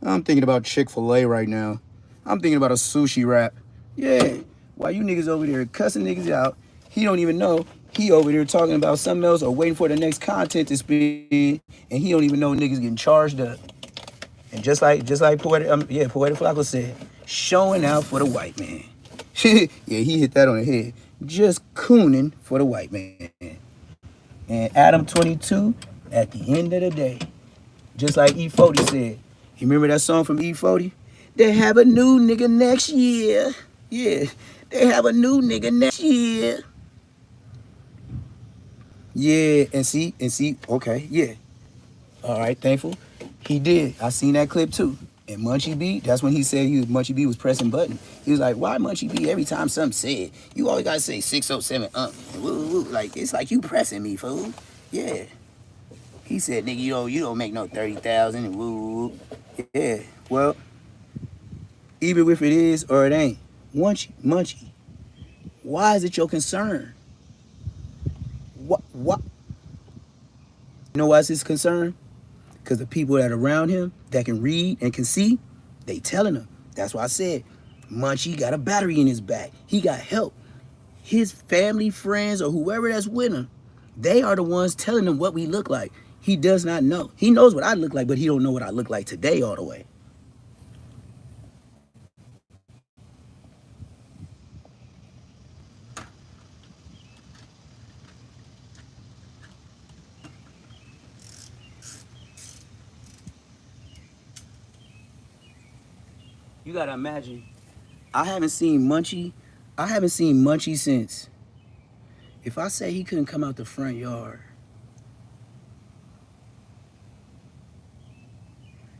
S1: I'm thinking about Chick-fil-A right now. I'm thinking about a sushi wrap. Yeah. While you niggas over there cussing niggas out, he don't even know. He over there talking about something else or waiting for the next content to spin, and he don't even know niggas getting charged up. And just like Poetic Flacco said, showing out for the white man. Yeah, he hit that on the head. Just cooning for the white man. And Adam 22, at the end of the day, just like E40 said, you remember that song from E40? They have a new nigga next year. Yeah, they have a new nigga next year. Yeah, and see, okay, yeah. All right, thankful. He did. I seen that clip too. And Munchie B, that's when he said Munchie B was pressing button. He was like, why Munchie B every time something said, you always gotta say 607 and woo, woo. Like, it's like you pressing me, fool. Yeah. He said, nigga, you don't make no 30,000 and woo, woo. Yeah. Well, even if it is or it ain't, Munchie, why is it your concern? What? You know why it's his concern? Because the people that are around him that can read and can see, they telling him. That's why I said, Munchie got a battery in his back. He got help. His family, friends, or whoever that's with him, they are the ones telling him what we look like. He does not know. He knows what I look like, but he don't know what I look like today all the way. You gotta imagine. I haven't seen Munchie. I haven't seen Munchie since. If I say he couldn't come out the front yard,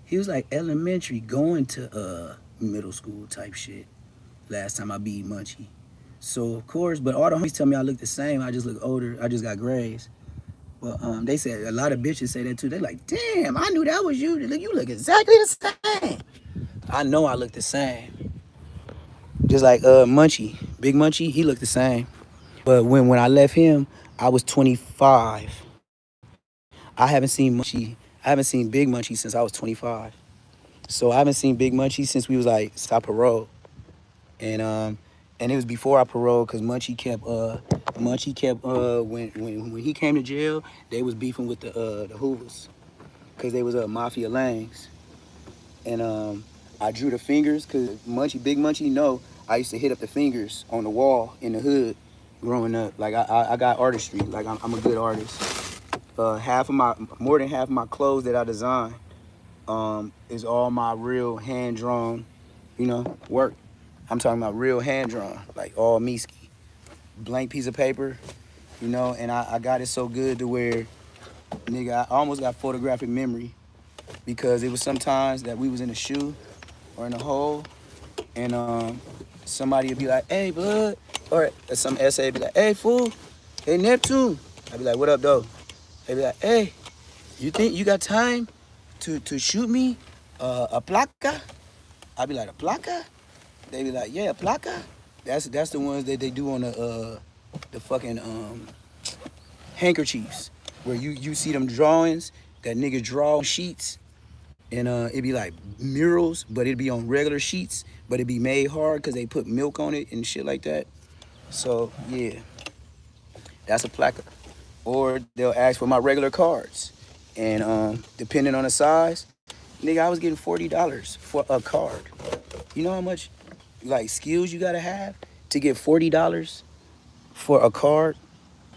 S1: he was like elementary going to middle school type shit. Last time I beat Munchie. So of course, but all the homies tell me I look the same. I just look older. I just got grays. But they said a lot of bitches say that too. They like, damn, I knew that was you. You look exactly the same. I know I look the same. Just like Munchie, Big Munchie, he looked the same. But when I left him, I was 25. I haven't seen Munchie. I haven't seen Big Munchie since I was 25. So I haven't seen Big Munchie since we was like stop parole, and it was before I paroled because Munchie kept when he came to jail, they was beefing with the Hoovers because they was mafia lanes, and I drew the fingers because Big Munchie know I used to hit up the fingers on the wall in the hood growing up. Like I got artistry. Like I'm a good artist. More than half of my clothes that I design is all my real hand drawn, work. I'm talking about real hand drawn, like all Miski. Blank piece of paper, and I got it so good to where, nigga, I almost got photographic memory because it was sometimes that we was in a shoe or in a hole, and somebody would be like, hey, blood, or some essay would be like, hey, fool, hey, Neptune. I'd be like, what up, though? They'd be like, hey, you think you got time to shoot me a placa? I'd be like, a placa? They be like, yeah, placa. That's the ones that they do on the fucking handkerchiefs, where you see them drawings that niggas draw on sheets, and it'd be like murals, but it'd be on regular sheets, but it'd be made hard because they put milk on it and shit like that. So yeah, that's a placa. Or they'll ask for my regular cards, and depending on the size, nigga, I was getting $40 for a card. You know how much like skills you gotta have to get $40 for a card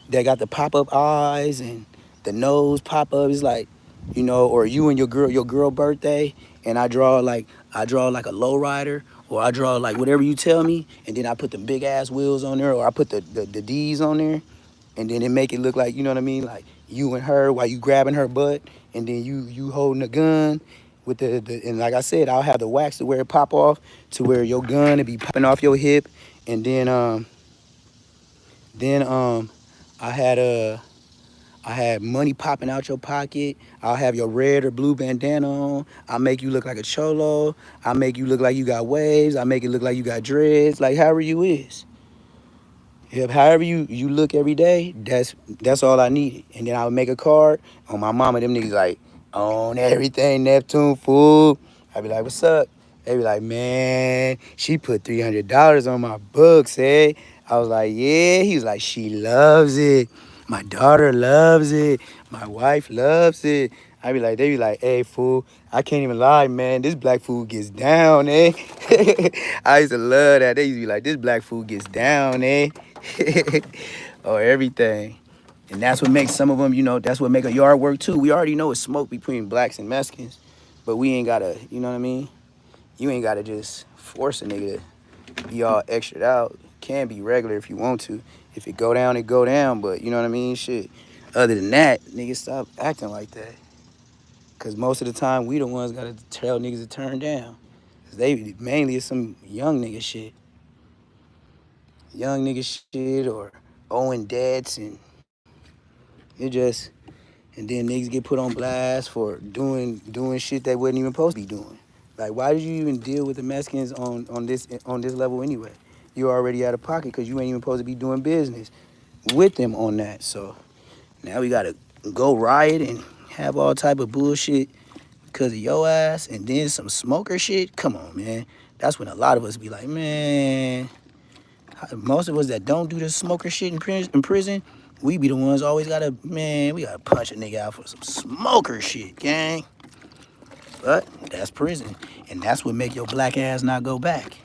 S1: that got the pop-up eyes and the nose pop-up? Is like, or you and your girl birthday, and I draw like a lowrider, or I draw like whatever you tell me, and then I put the big ass wheels on there, or I put the D's on there, and then it make it look like, you know what I mean, like you and her while you grabbing her butt, and then you holding a gun with the and like I said, I'll have the wax to where it pop off to where your gun will be popping off your hip, and then I had money popping out your pocket. I'll have your red or blue bandana on. I'll make you look like a cholo. I'll make you look like you got waves. I'll make it look like you got dreads, like however you is. If however you look every day, that's all I needed. And then I would make a card on my mama. Them niggas like, on everything, Neptune, fool. I'd be like, what's up? They be like, man, she put $300 on my books, eh? I was like, yeah. He was like, she loves it. My daughter loves it. My wife loves it. I be like, they be like, hey, fool, I can't even lie, man. This black food gets down, eh? I used to love that. They used to be like, this black food gets down, eh? Or everything. And that's what makes some of them, that's what make a yard work too. We already know it's smoke between blacks and Mexicans, but we ain't gotta, you know what I mean? You ain't gotta just force a nigga to be all extra out. Can be regular if you want to. If it go down, it go down, but you know what I mean? Shit. Other than that, niggas stop acting like that. Cause most of the time, we the ones gotta tell niggas to turn down. Cause they mainly is some young nigga shit. Young nigga shit or owing debts, and it just, and then niggas get put on blast for doing shit they wasn't even supposed to be doing. Like, why did you even deal with the Mexicans on this level anyway? You're already out of pocket because you ain't even supposed to be doing business with them on that. So now we gotta go riot and have all type of bullshit because of your ass, and then some smoker shit. Come on, man. That's when a lot of us be like, man. Most of us that don't do this smoker shit in prison, We be the ones always gotta, man, we gotta punch a nigga out for some smoker shit, gang. But that's prison. And that's what make your black ass not go back.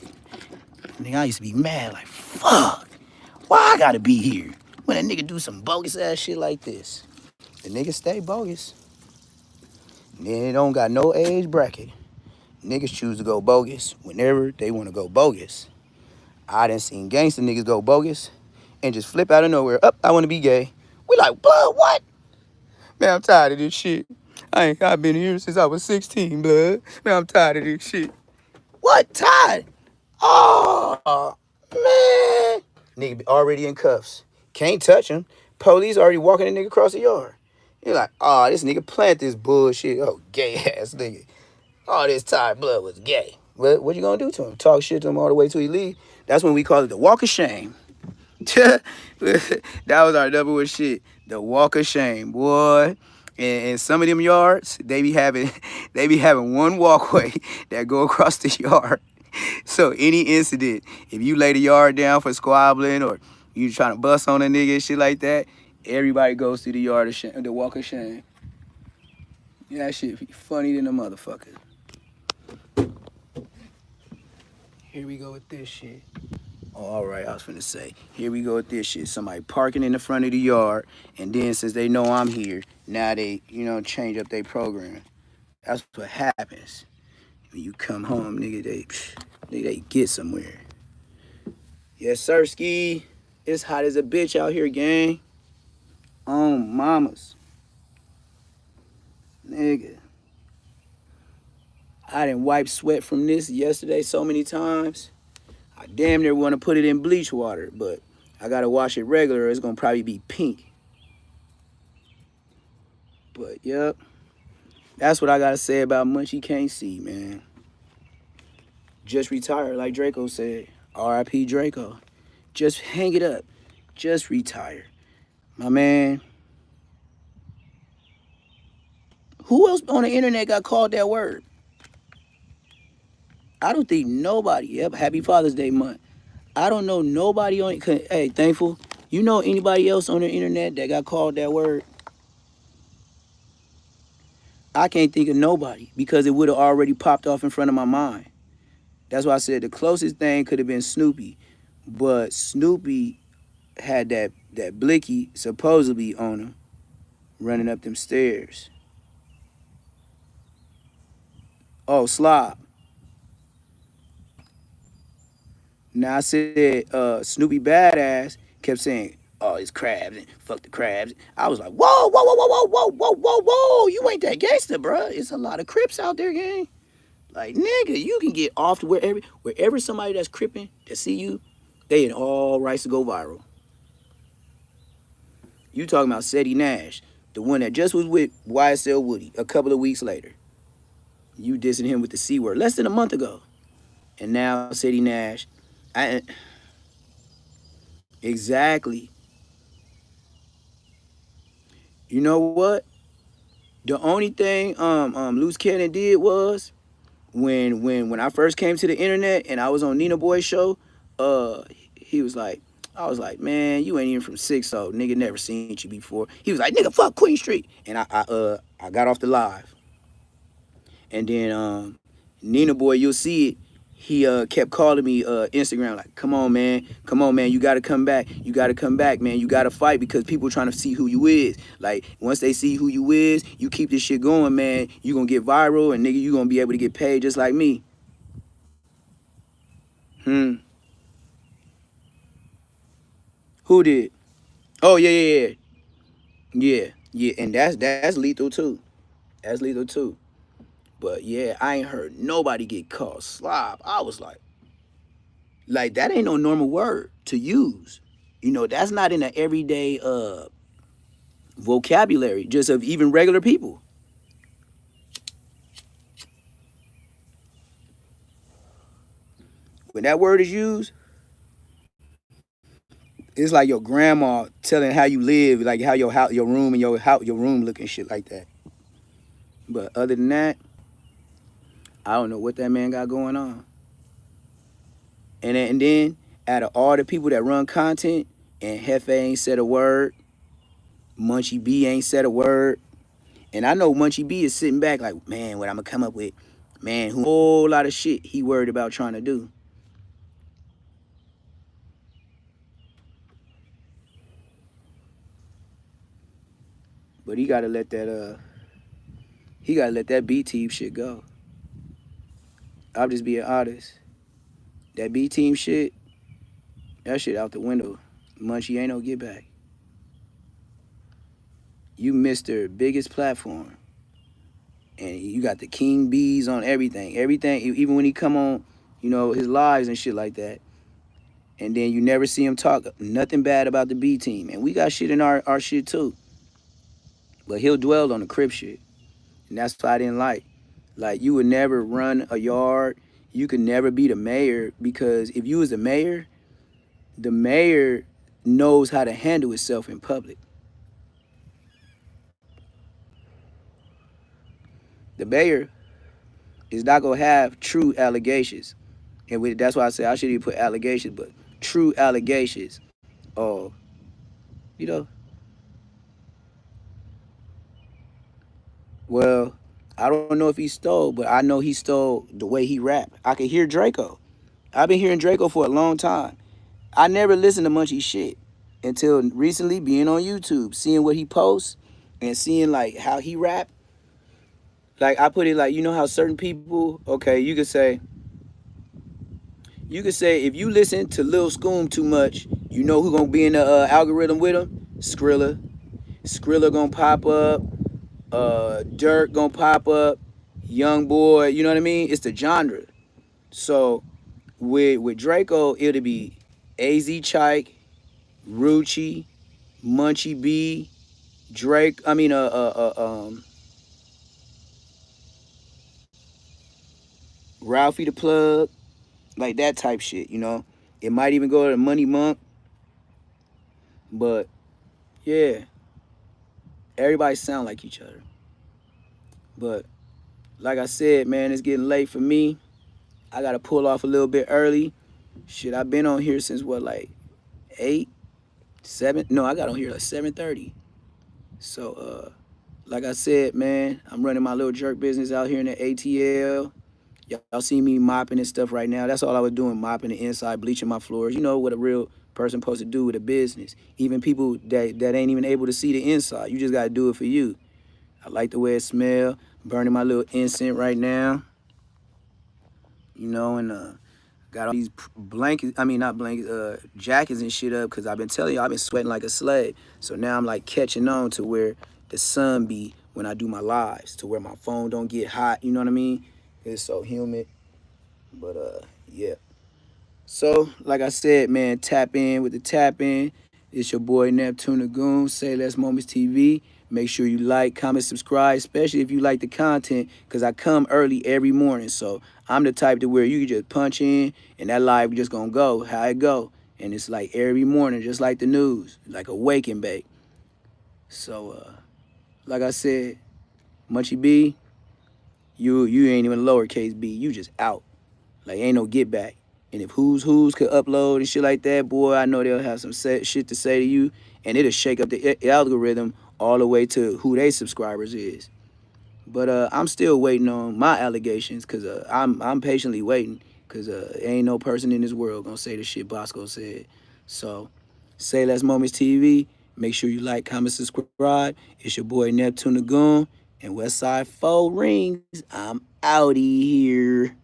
S1: Nigga, I used to be mad, like, fuck. Why I gotta be here? When a nigga do some bogus ass shit like this. The nigga stay bogus. They don't got no age bracket. Niggas choose to go bogus whenever they want to go bogus. I done seen gangster niggas go bogus and just flip out of nowhere. Up, I want to be gay. We like, blood, what? Man, I'm tired of this shit. I've been here since I was 16, blood. Man, I'm tired of this shit. What? Tired? Oh, man. Nigga already in cuffs. Can't touch him. Police already walking the nigga across the yard. You're like, oh, this nigga plant this bullshit. Oh, gay ass nigga. All this tired blood was gay. What you gonna do to him? Talk shit to him all the way till he leave? That's when we call it the walk of shame. That was our number one shit. The walk of shame, boy. And some of them yards, they be having one walkway that go across the yard. So any incident, if you lay the yard down for squabbling or you trying to bust on a nigga and shit like that, everybody goes through the yard of shame, the walk of shame. Yeah, that shit be funny than a motherfucker. Here we go with this shit. Oh, all right, I was finna say, here we go with this shit. Somebody parking in the front of the yard, and then since they know I'm here, now they, change up their program. That's what happens. When you come home, nigga, they get somewhere. Yes, sir, ski. It's hot as a bitch out here, gang. On mamas. Nigga. I done wiped sweat from this yesterday so many times. I damn near want to put it in bleach water, but I gotta wash it regular or it's gonna probably be pink. But yep, that's what I gotta say about Munchie Can't See, man. Just retire, like Draco said. R.I.P. Draco. Just hang it up. Just retire. My man. Who else on the internet got called that word? I don't think nobody. Yep, happy Father's Day month. I don't know nobody on it. Hey, thankful. You know anybody else on the internet that got called that word? I can't think of nobody because it would have already popped off in front of my mind. That's why I said the closest thing could have been Snoopy. But Snoopy had that blicky supposedly on him running up them stairs. Oh, Slob. Now I said Snoopy Badass kept saying, oh, it's crabs and fuck the crabs. I was like, whoa, whoa, whoa, whoa, whoa, whoa, whoa, whoa. You ain't that gangster, bro. It's a lot of Crips out there, gang. Like, nigga, you can get off to wherever somebody that's cripping that see you, they in all rights to go viral. You talking about Seti Nash, the one that just was with YSL Woody a couple of weeks later. You dissing him with the C word less than a month ago. And now Seti Nash, exactly. You know what? The only thing Loose Cannon did was when I first came to the internet and I was on Nina Boy's show, he was like, I was like, man, you ain't even from 6, so nigga never seen you before. He was like, nigga, fuck Queen Street. And I got off the live. And then Nina Boy, you'll see it. He kept calling me Instagram like, come on, man, you gotta come back, man, you gotta fight because people trying to see who you is. Like once they see who you is, you keep this shit going, man. You gonna get viral and nigga, you gonna be able to get paid just like me. Who did? Oh yeah, and that's lethal too. That's lethal too. But yeah, I ain't heard nobody get called slob. I was like that ain't no normal word to use. That's not in the everyday vocabulary, just of even regular people. When that word is used, it's like your grandma telling how you live, like how your house, your room, and your room look and shit like that. But other than that, I don't know what that man got going on. And then out of all the people that run content, and Hefe ain't said a word, Munchie B ain't said a word. And I know Munchie B is sitting back like, man, what I'm gonna come up with, man, who whole lot of shit he worried about trying to do. But he gotta let that B team shit go. I'll just be an artist. That B team shit, that shit out the window. Munchie ain't no get back. You missed their biggest platform. And you got the king bees on everything. Everything, even when he come on, his lives and shit like that. And then you never see him talk nothing bad about the B team. And we got shit in our shit too. But he'll dwell on the crip shit. And that's what I didn't like. Like you would never run a yard. You could never be the mayor because if you was the mayor knows how to handle itself in public. The mayor is not gonna have true allegations. And that's why I say I shouldn't even put allegations, but true allegations of, you know, well, I don't know if he stole, but I know he stole the way he rapped. I could hear Draco. I've been hearing Draco for a long time. I never listened to Munchie shit until recently being on YouTube, seeing what he posts and seeing like how he rap. Like I put it like, you know how certain people, okay, you could say if you listen to Lil Scoom too much, you know who gonna be in the algorithm with him? Skrilla. Skrilla gonna pop up. Dirk gonna pop up. Young boy, you know what I mean? It's the genre. So with Draco, it'll be AZ Chike, Rucci, Munchie B, Drake. I mean, Ralphie the Plug, like that type shit. It might even go to Money Monk, but yeah, everybody sound like each other. But like I said, man, it's getting late for me. I gotta pull off a little bit early. Shit, I've been on here since what, like 8, 7? No, I got on here like 7:30. So, like I said, man, I'm running my little jerk business out here in the ATL. Y'all see me mopping and stuff right now. That's all I was doing, mopping the inside, bleaching my floors. You know what a real person supposed to do with a business. Even people that ain't even able to see the inside. You just gotta do it for you. I like the way it smell. Burning my little incense right now. And got all these blankets, I mean not blankets, jackets and shit up because I've been telling you I've been sweating like a slave. So now I'm like catching on to where the sun be when I do my lives, to where my phone don't get hot, you know what I mean? It's so humid. But yeah. So like I said, man, tap in with the tap in. It's your boy Neptune Goone, Say Less Moments TV. Make sure you like, comment, subscribe, especially if you like the content, because I come early every morning. So I'm the type to where you can just punch in and that live just gonna go how it go. And it's like every morning, just like the news, like a wake and bake. So like I said, Munchie B, you ain't even lowercase b, you just out. Like ain't no get back. And if who's could upload and shit like that, boy, I know they'll have some shit to say to you, and it'll shake up the algorithm all the way to who they subscribers is. But I'm still waiting on my allegations, cause I'm patiently waiting, cause ain't no person in this world gonna say the shit Bosco said. So, Say Less Moments TV. Make sure you like, comment, subscribe. It's your boy Neptune Goone and Westside 4 Rings. I'm outie here.